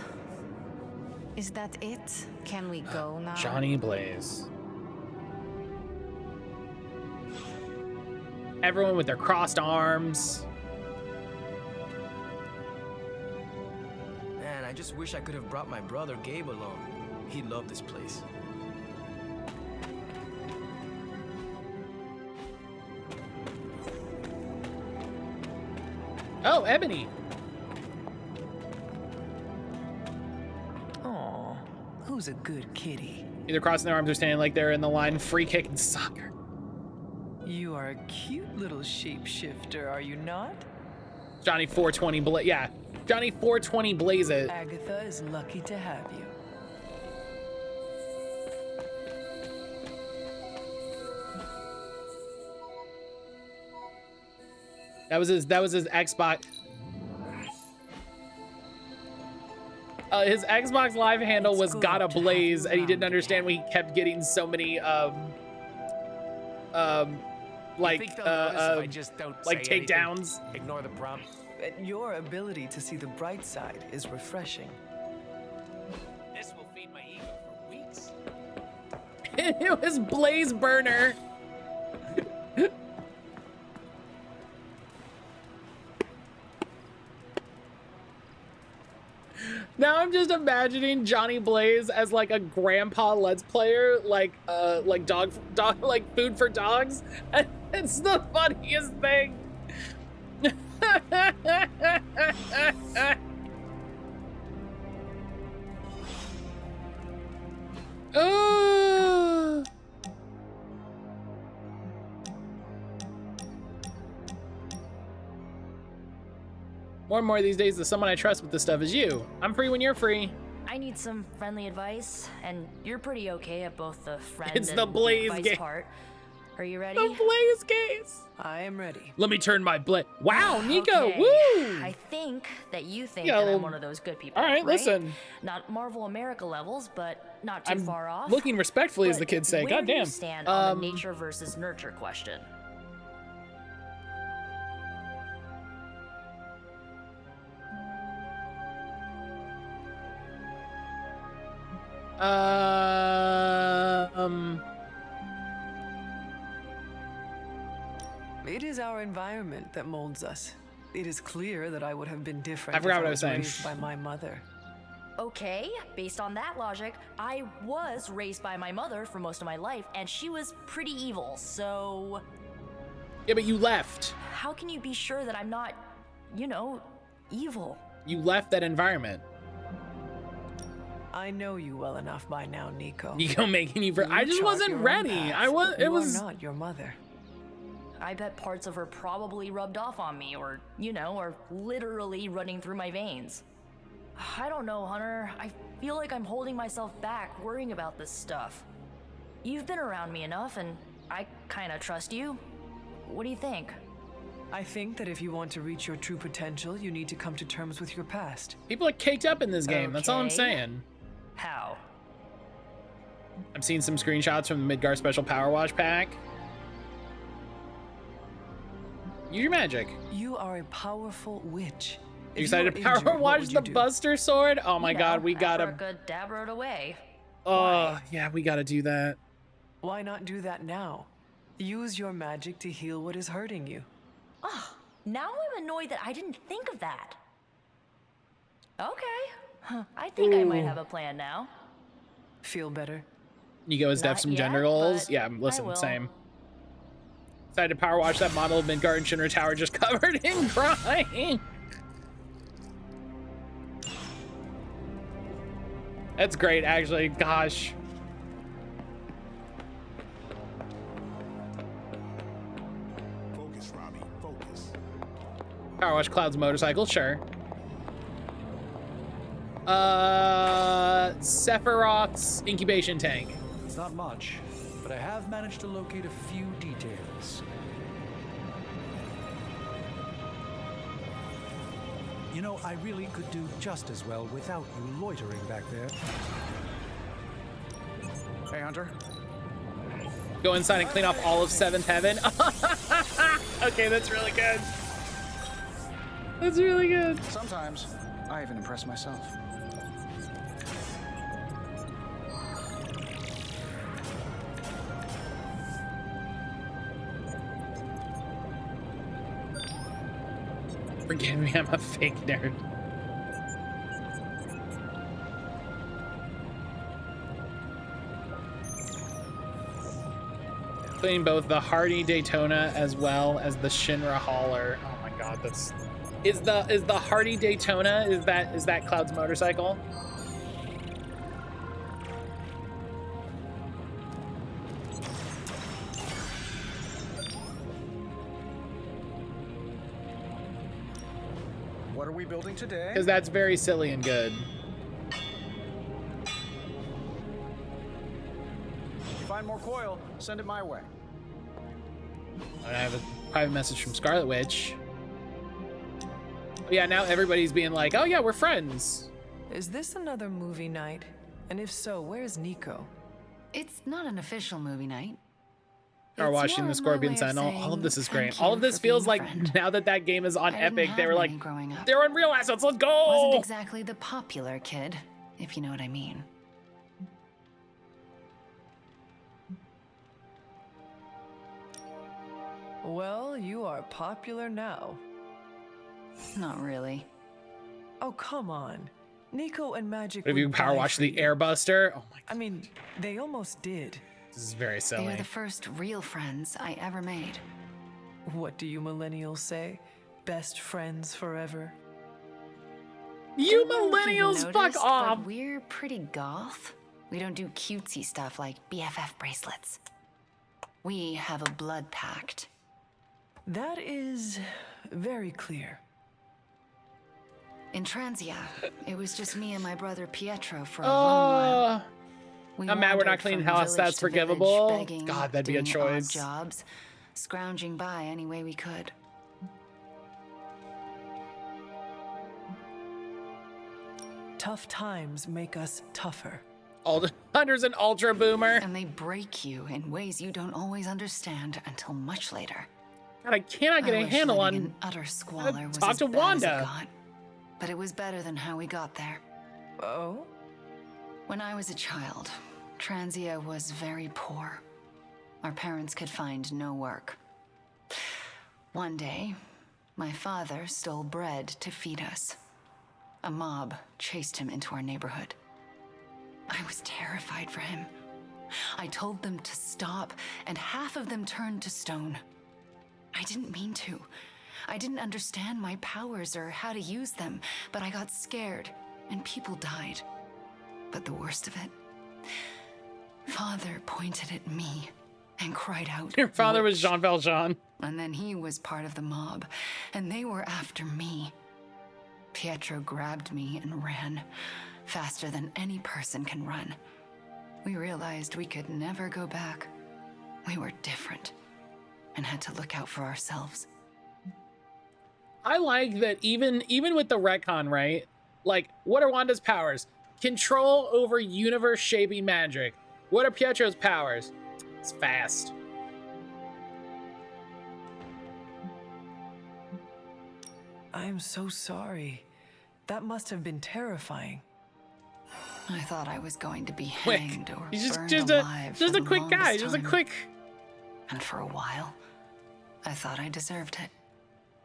Is that it? Can we go now? Johnny Blaze. Everyone with their crossed arms. Man, I just wish I could have brought my brother Gabe along. He'd love this place. Oh, Ebony. Aw, who's a good kitty? Either crossing their arms or standing like they're in the line, free kick and soccer. You are a cute little shapeshifter, are you not? Johnny 420 bullet. Yeah. Johnny 420 Blaze it. Agatha is lucky to have you. That was his Xbox. His Xbox Live handle was Gotta Blaze, and he didn't understand why he kept getting so many takedowns. Ignore the prompt. Your ability to see the bright side is refreshing. This will feed my ego for weeks. It was Blaze Burner. Now I'm just imagining Johnny Blaze as like a grandpa Let's Player, like dog, like food for dogs. And it's the funniest thing. More and more these days, the someone I trust with this stuff is you. I'm free when you're free. I need some friendly advice, and you're pretty okay at both the friend It's and the Blaze advice game. part. Are you ready? The Blaze case. I am ready. Let me turn my blade. Wow, Nico, Okay. woo! I think that you think Yo. that I'm one of those good people. All right, listen. Not Marvel America levels, but not too I'm far off. looking respectfully, as the But kids say. where God do you damn. stand on the nature versus nurture question? It is our environment that molds us. It is clear that I would have been different. I forgot if what I was saying. raised by my mother. Okay, based on that logic, I was raised by my mother for most of my life, and she was pretty evil, so... Yeah, but you left. How can you be sure that I'm not, you know, evil? You left that environment. I know you well enough by now, Nico. Nico making you... I just chart wasn't your own ready. path. It was... You are not your mother. I bet parts of her probably rubbed off on me, or, you know, are literally running through my veins. I don't know, Hunter. I feel like I'm holding myself back, worrying about this stuff. You've been around me enough, and I kinda trust you. What do you think? I think that if you want to reach your true potential, you need to come to terms with your past. People are caked up in this game. That's all I'm Okay. saying. How? I'm seeing some screenshots from the Midgar Special Power Wash pack. Use your magic. You are a powerful witch. You excited to power wash the Buster Sword? Oh my god, we gotta... Abracadabra it away. Oh, yeah, we gotta do that. Why not do that now? Use your magic to heal what is hurting you. Oh, now I'm annoyed that I didn't think of that. Okay. I think I might have a plan now. Feel better? Nico has to have Not some yet, gender goals. but Yeah, I listen, will. same. Decided to power wash that model of Midgard and Shinra Tower just covered in crying. That's great, actually. Gosh. Focus, Robbie. Focus. Power wash Cloud's motorcycle, sure. Sephiroth's incubation tank. It's not much, but I have managed to locate a few details. You know, I really could do just as well without you loitering back there. Hey, Hunter. Go inside and clean off all of 7th Heaven. Okay, that's really good. That's really good. Sometimes I even impress myself. Forgive me, I'm a fake nerd. Cleaning both the Hardy Daytona as well as the Shinra Hauler. Oh my god, that's... Is the Hardy Daytona, is that Cloud's motorcycle? What are we rebuilding today. Because that's very silly and good. Find more coil, send it my way. I have a private message from Scarlet Witch. Yeah, now everybody's being like, oh yeah, we're friends. Is this another movie night? And if so, where's Nico? It's not an official movie night. Are watching the Scorpion Sentinel. All of this is great. All of this feels like now that that game is on Epic, they were like, they're Unreal assets, let's go! Wasn't exactly the popular kid, if you know what I mean. Well, you are popular now. Not really. Oh, come on. Nico and Magic. If you power wash the Airbuster, oh my God. I mean, they almost did. This is very silly. They were the first real friends I ever made. What do you millennials say? Best friends forever? You millennials, fuck off! But we're pretty goth. We don't do cutesy stuff like BFF bracelets. We have a blood pact. That is very clear. In Transia, it was just me and my brother Pietro for a long while. I'm mad we're not cleaning house. That's forgivable. Begging, God, that'd be a choice. Jobs, scrounging by any way we could. Tough times make us tougher. Hunter's an ultra boomer. And they break you in ways you don't always understand until much later. God, I cannot get a handle on in utter squalor was talk as to bad as it Wanda. got, but it was better than how we got there. Oh? When I was a child, Transia was very poor. Our parents could find no work. One day, my father stole bread to feed us. A mob chased him into our neighborhood. I was terrified for him. I told them to stop, and half of them turned to stone. I didn't mean to. I didn't understand my powers or how to use them, but I got scared, and people died. But the worst of it, Father pointed at me and cried out, Your father was "Witch." Jean Valjean. And then he was part of the mob, and they were after me. Pietro grabbed me and ran, faster than any person can run. We realized we could never go back. We were different, and had to look out for ourselves. I like that even with the retcon, right? Like, what are Wanda's powers? Control over universe-shaping magic. What are Pietro's powers? It's fast. I'm so sorry. That must have been terrifying. I thought I was going to be hanged or He's burned just alive a for the quick guy. longest Just a time. quick. And for a while, I thought I deserved it.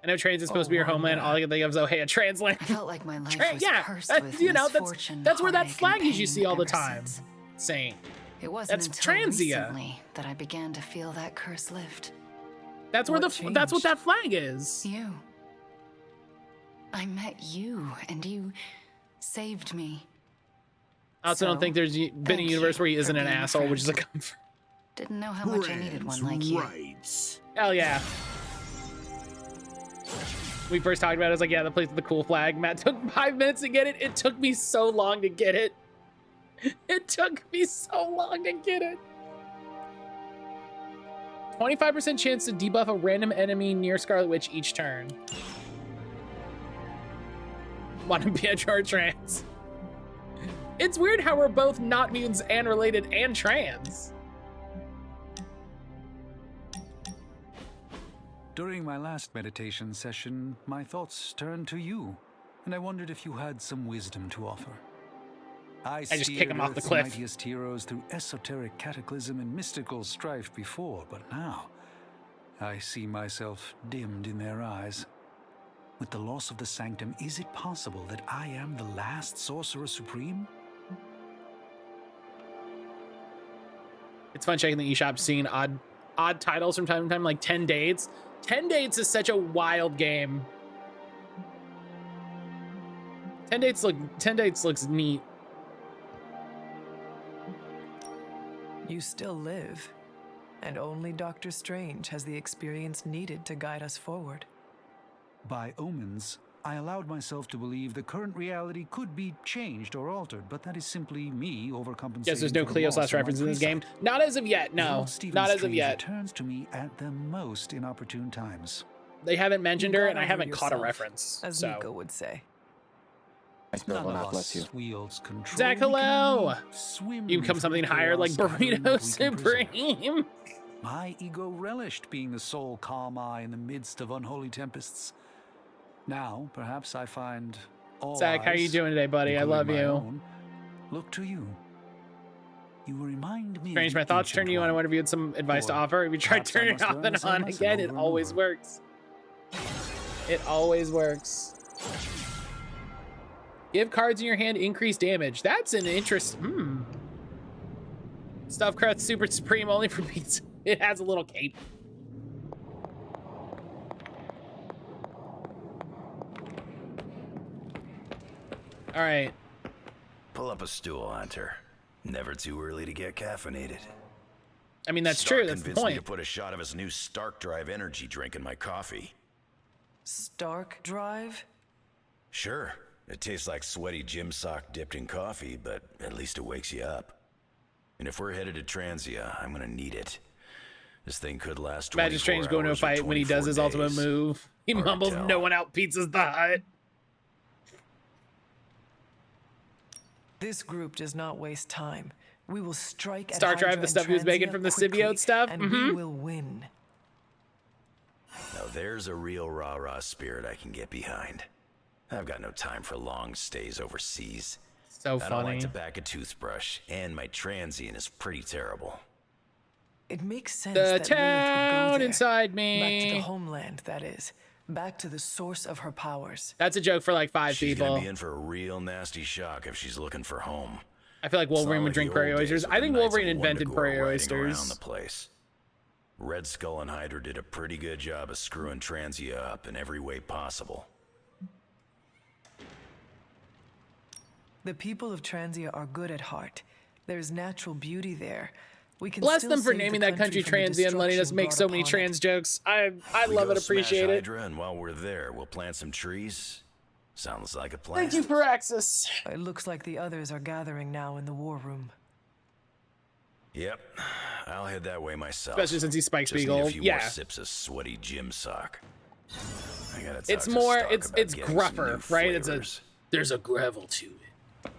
I know trains is supposed to be your homeland. All I can think of is, oh, hey, a transland. I felt like my life was yeah, cursed that's, with you know, misfortune, that's where that heartache, flag and is you pain see all the ever time. since. Saying. It wasn't That's until Transia. recently that I began to feel that curse lift. That's where that's what that flag is. You. I met you, and you saved me. I also don't think there's been a universe where he isn't an asshole, which is a comfort. Didn't know how much I needed one like you. Hell yeah. We first talked about it, I was like, yeah, the place with the cool flag. Matt took 5 minutes to get it. It took me so long to get it. It took me so long to get it. 25% chance to debuff a random enemy near Scarlet Witch each turn. Want to be a trans? It's weird how we're both not mutants and related and trans. During my last meditation session, my thoughts turned to you, and I wondered if you had some wisdom to offer. I just kick him off the Earth's cliff. mightiest heroes through esoteric cataclysm and mystical strife before, but now I see myself dimmed in their eyes. With the loss of the sanctum, is it possible that I am the last Sorcerer Supreme? It's fun checking the eShop, seeing odd titles from time to time, like 10 Dates. 10 Dates is such a wild game. 10 Dates looks neat. You still live, and only Doctor Strange has the experience needed to guide us forward. By omens, I allowed myself to believe the current reality could be changed or altered, but that is simply me overcompensating. Guess there's no for the loss Cleo of / reference my in this game. precept. Not as of yet, no. Lord Stephen Not as of Strange yet. returns to me at the most inopportune times. They haven't mentioned her, and I Got haven't over caught a yourself, reference. as So. Nico would say. None of us wields control. Zach, We can hello. only swim You can become through something higher like chaos and Burrito learn what we can preserve. Supreme. My ego relished being the sole calm eye in the midst of unholy tempests. Now, perhaps I find all Zach, how are you eyes, doing today, buddy? I including love my you. own, look to you. You remind me. Strange, of my the thoughts turn ancient to you, and I one. wonder if you had some advice to Or offer. If you try perhaps I turning must it off learn and the same on lesson again, it over and always over. works. It always works. Give cards in your hand increase damage. That's an interest. Stuffed crust super supreme only for pizza. It has a little cape. All right. Pull up a stool, Hunter. Never too early to get caffeinated. I mean, that's Stark true. That's the convinced me to point. put a shot of his new Stark Drive energy drink in my coffee. Stark Drive? Sure, it tastes like sweaty gym sock dipped in coffee, but at least it wakes you up. And if we're headed to Transia, I'm gonna need it. This thing could last 24 Imagine Strange going to a hours or fight when he does 24 his ultimate days. move. He Hard to mumbles, tell. "No one out pizzas the hut." This group does not waste time. We will strike at Stark Drive, Hydra the and stuff he was making Transia from the quickly, symbiote stuff? and we will win. Now there's a real rah-rah spirit I can get behind. I've got no time for long stays overseas. So I don't funny. like to pack a toothbrush, and my transient is pretty terrible. It makes sense The that Lilith would go town there. inside Back to the me. homeland, that is. Back to the source of her powers. That's a joke for like 5 She's people. gonna be in for a real nasty shock if she's looking for home. I feel like It's not Wolverine would like drink the prairie old oysters. days with I the think Knights Wolverine of invented Wundagore prairie riding around oysters. the place. Red Skull and Hydra did a pretty good job of screwing Transia up in every way possible. The people of Transia are good at heart. There's natural beauty there. We can Bless still them for save the naming that country from the Transia and letting us destruction make brought so many upon trans it. jokes. I We love go it, appreciate smash it. Hydra, and while we're there, we'll plant some trees. Sounds like a plan. Thank you for access. It looks like the others are gathering now in the war room. Yep, I'll head that way myself. Especially since he's Spike Just need Spiegel. a few Yeah. more sips of sweaty gym sock. I gotta talk It's to more, Stark it's about getting some gruffer, new right? It's a, flavors. there's a gravel to it.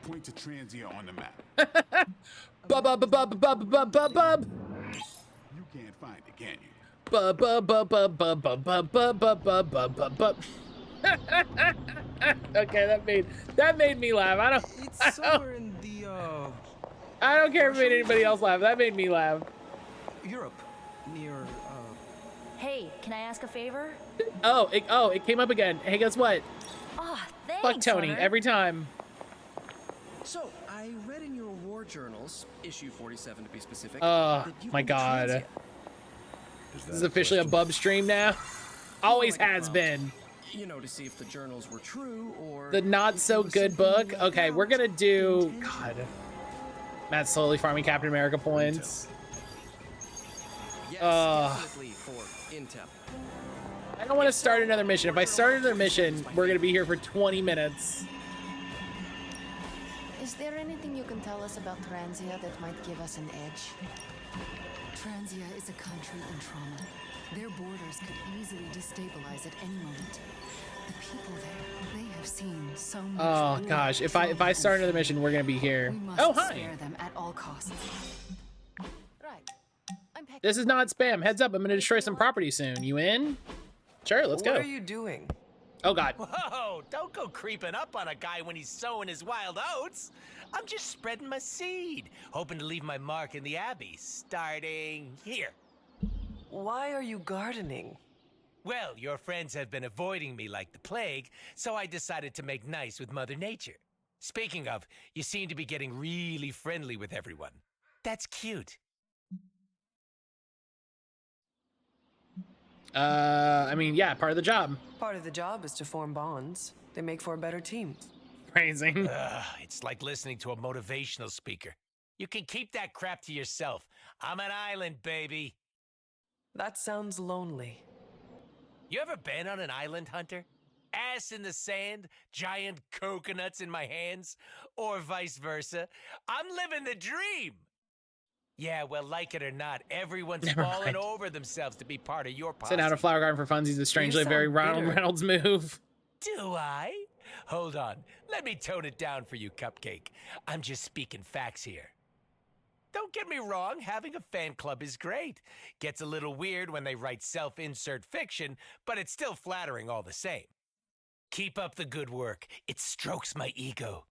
Point to Transia on the map. Bub bub bub bub bub bub bub. You can't find it, can you? Bub bub bub bub bub bub bub bub bub bub bub bub bub. Okay, that made me laugh. It's somewhere in the I don't care if it made anybody else laugh. That made me laugh. Europe, near Hey, can I ask a favor? Oh, it came up again. Hey, guess what? Ah, thanks, Fuck Tony Hunter. every time. So, I read in your war journals, issue 47 to be specific. Oh that you've my been to god. Transia. This is officially a bub stream now. Always has been. You know, to see if the journals were true or The not so good book. Okay, we're gonna do. God. Matt's slowly farming Captain America points. Yes, definitely for intel. I don't want to start another mission. If I start another mission, we're gonna be here for 20 minutes. Is there anything you can tell us about Transia that might give us an edge? Transia is a country in trauma. Their borders could easily destabilize at any moment. The people there, they have seen so much. Oh war, gosh, if I start another mission, we're gonna be here. We must Oh hi. spare them at all costs. Right. This is not spam. Heads up, I'm gonna destroy some property soon. You in? Sure, let's go. What are you doing? Oh god. Whoa, don't go creeping up on a guy when he's sowing his wild oats. I'm just spreading my seed, hoping to leave my mark in the Abbey, starting here. Why are you gardening? Well, your friends have been avoiding me like the plague, so I decided to make nice with Mother Nature. Speaking of, you seem to be getting really friendly with everyone. That's cute. I mean, yeah, part of the job. Part of the job is to form bonds. They make for a better team. Phrasing. It's like listening to a motivational speaker. You can keep that crap to yourself. I'm an island, baby. That sounds lonely. You ever been on an island, Hunter? Ass in the sand, giant coconuts in my hands, or vice versa. I'm living the dream. Yeah, well, like it or not, everyone's Never falling mind. over themselves to be part of your posse. Send out a flower garden for funsies is strangely a very Ryan Reynolds move. Do I? Hold on. Let me tone it down for you, Cupcake. I'm just speaking facts here. Don't get me wrong, having a fan club is great. Gets a little weird when they write self-insert fiction, but it's still flattering all the same. Keep up the good work. It strokes my ego.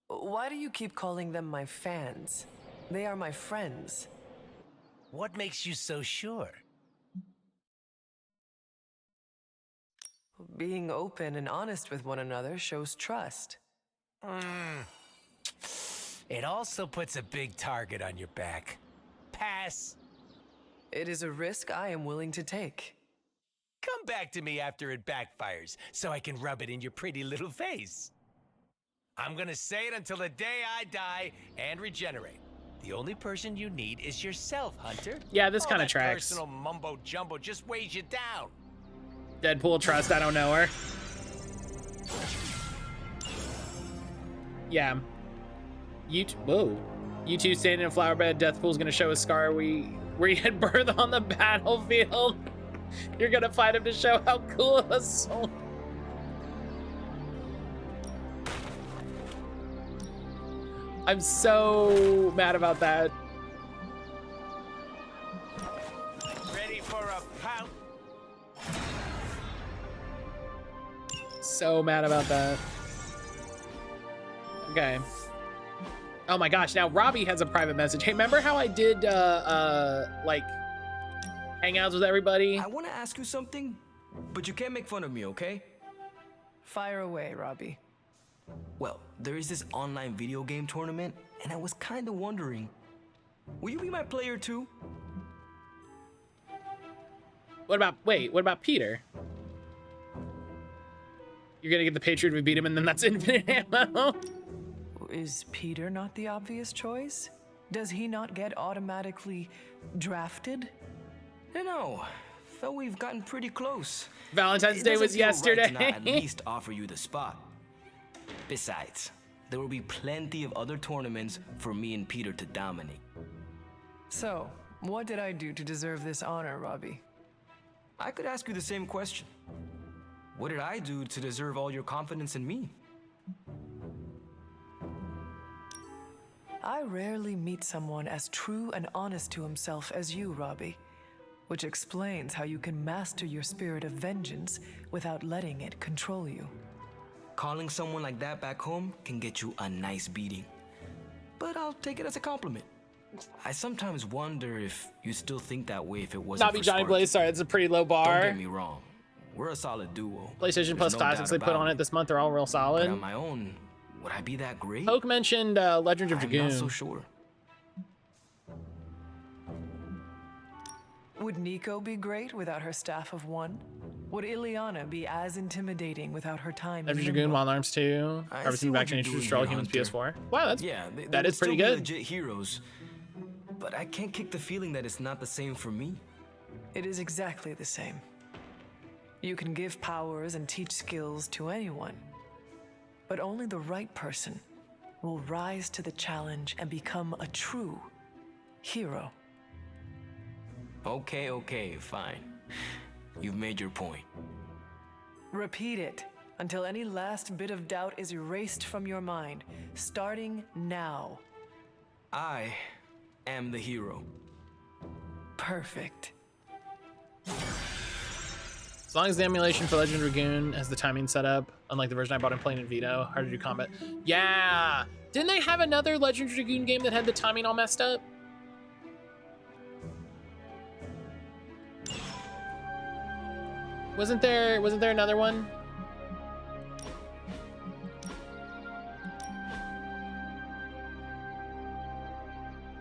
Why do you keep calling them my fans? They are my friends. What makes you so sure? Being open and honest with one another shows trust. It also puts a big target on your back. Pass. It is a risk I am willing to take. Come back to me after it backfires, so I can rub it in your pretty little face. I'm gonna say it until the day I die and regenerate. The only person you need is yourself, Hunter. Yeah, this All kind of that tracks. Personal mumbo jumbo just weighs you down. Deadpool trust, I don't know her. Yeah. Whoa. You two standing in a flower bed, Deathpool's gonna show a scar where he had birth on the battlefield. You're gonna fight him to show how cool of a soul. I'm so mad about that. Ready for a pout? So mad about that. Okay. Oh my gosh, now Robbie has a private message. Hey, remember how I did like hangouts with everybody? I want to ask you something, but you can't make fun of me, okay? Fire away, Robbie. Well, there is this online video game tournament, and I was kind of wondering, will you be my player too? What about Peter? You're gonna get the Patriot if we beat him, and then that's infinite ammo. Is Peter not the obvious choice? Does he not get automatically drafted? No, thought we've gotten pretty close. Valentine's Day was yesterday. Right to not at least offer you the spot. Besides, there will be plenty of other tournaments for me and Peter to dominate. So, what did I do to deserve this honor, Robbie? I could ask you the same question. What did I do to deserve all your confidence in me? I rarely meet someone as true and honest to himself as you, Robbie, which explains how you can master your spirit of vengeance without letting it control you. Calling someone like that back home can get you a nice beating. But I'll take it as a compliment. I sometimes wonder if you still think that way if it wasn't Not be for Johnny Sparky. Blaze, sorry, it's a pretty low bar. Don't get me wrong. We're a solid duo. PlayStation There's Plus no classics doubt they put about on it this month are all real But solid. on my own, would I be that great? Poke mentioned Legends of I'm Dragoon. not so sure. Would Nico be great without her staff of one? Would Ileana be as intimidating without her time? Legends of in Dragoon, limbo? Wild Arms 2, I see Harvesting what Back to you're Introduce doing All here, Humans Hunter. PS4. Wow, Yeah, that is pretty still be good. legit heroes. But I can't kick the feeling that it's not the same for me. It is exactly the same. You can give powers and teach skills to anyone, but only the right person will rise to the challenge and become a true hero. Okay, fine. You've made your point. Repeat it until any last bit of doubt is erased from your mind, starting now. I am the hero. Perfect. As long as the emulation for Legend of Dragoon has the timing set up, unlike the version I bought in Plane and Vito, hard to do combat. Yeah! Didn't they have another Legend of Dragoon game that had the timing all messed up? Wasn't there another one?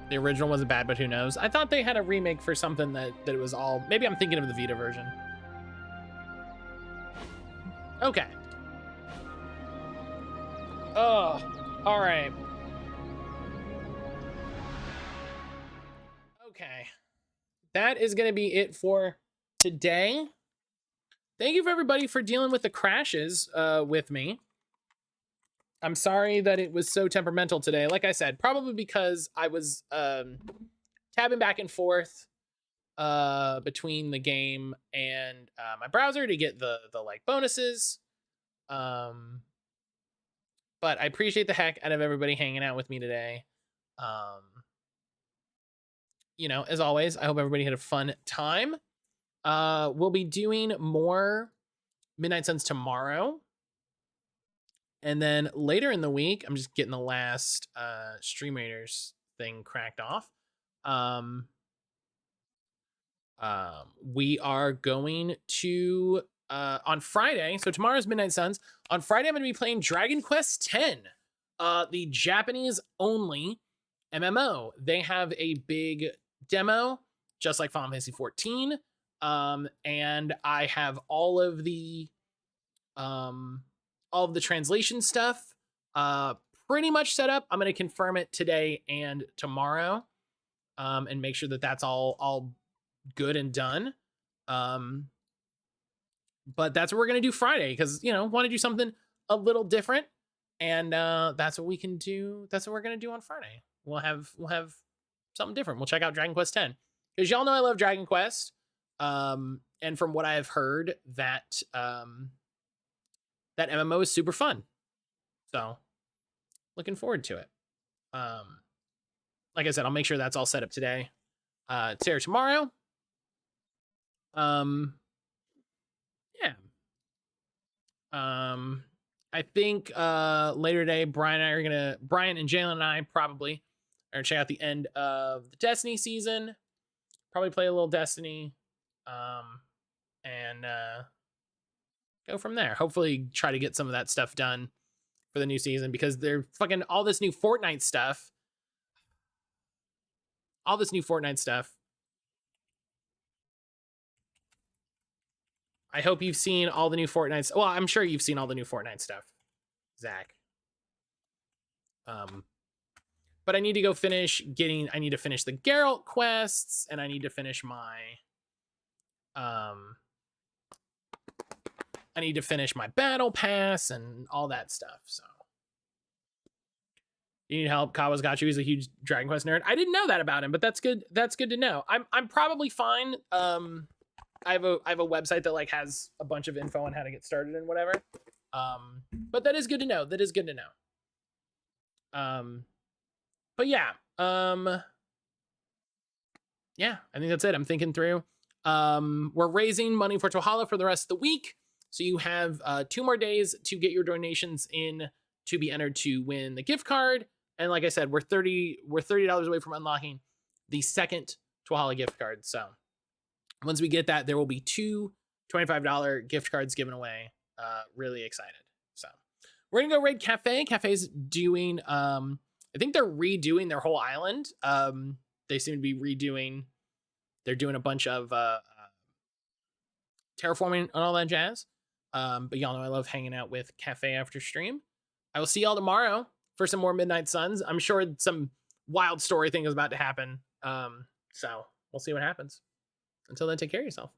The original wasn't bad, but who knows? I thought they had a remake for something that it was all... Maybe I'm thinking of the Vita version. Okay. Oh, all right. Okay. That is going to be it for today. thank you for everybody for dealing with the crashes with me. I'm sorry that it was so temperamental today. Like I said, probably because I was tabbing back and forth between the game and my browser to get the like bonuses. But I appreciate the heck out of everybody hanging out with me today. You know, as always, I hope everybody had a fun time. We'll be doing more Midnight Suns tomorrow. And then later in the week, I'm just getting the last Stream Raiders thing cracked off. We are going to on Friday. So tomorrow's Midnight Suns. On Friday, I'm going to be playing Dragon Quest X, the Japanese only MMO. They have a big demo, just like Final Fantasy 14. And I have all of the translation stuff pretty much set up. I'm going to confirm it today and tomorrow, and make sure that that's all good and done. But that's what we're going to do Friday, because, you know, want to do something a little different. And that's what we can do. That's what we're going to do on Friday. We'll have something different. We'll check out Dragon Quest X, because y'all know I love Dragon Quest. And from what I have heard, that that MMO is super fun. So looking forward to it. Like I said, I'll make sure that's all set up today. Today or tomorrow. Yeah. I think later today, Brian and Jalen and I probably are gonna check out the end of the Destiny season. Probably play a little Destiny. And go from there. Hopefully try to get some of that stuff done for the new season, because they're fucking all this new Fortnite stuff. I hope you've seen all the new Fortnite. Well, I'm sure you've seen all the new Fortnite stuff, Zach. But I need to go finish I need to finish the Geralt quests, and I need to finish my I need to finish my battle pass and all that stuff. So you need help. Kawa's got you. He's a huge Dragon Quest nerd. I didn't know that about him, but that's good. That's good to know. I'm probably fine. I have a website that like has a bunch of info on how to get started and whatever. But that is good to know. But yeah. Yeah, I think that's it. I'm thinking through. We're raising money for Valhalla for the rest of the week. So you have 2 more days to get your donations in to be entered to win the gift card. And like I said, we're $30 away from unlocking the second Valhalla gift card. So once we get that, there will be 2 $25 gift cards given away. Really excited. So we're gonna go raid Cafe. Cafe's doing I think they're redoing their whole island. They seem to be they're doing a bunch of terraforming and all that jazz. But y'all know I love hanging out with Cafe after stream. I will see y'all tomorrow for some more Midnight Suns. I'm sure some wild story thing is about to happen. So we'll see what happens. Until then, take care of yourself.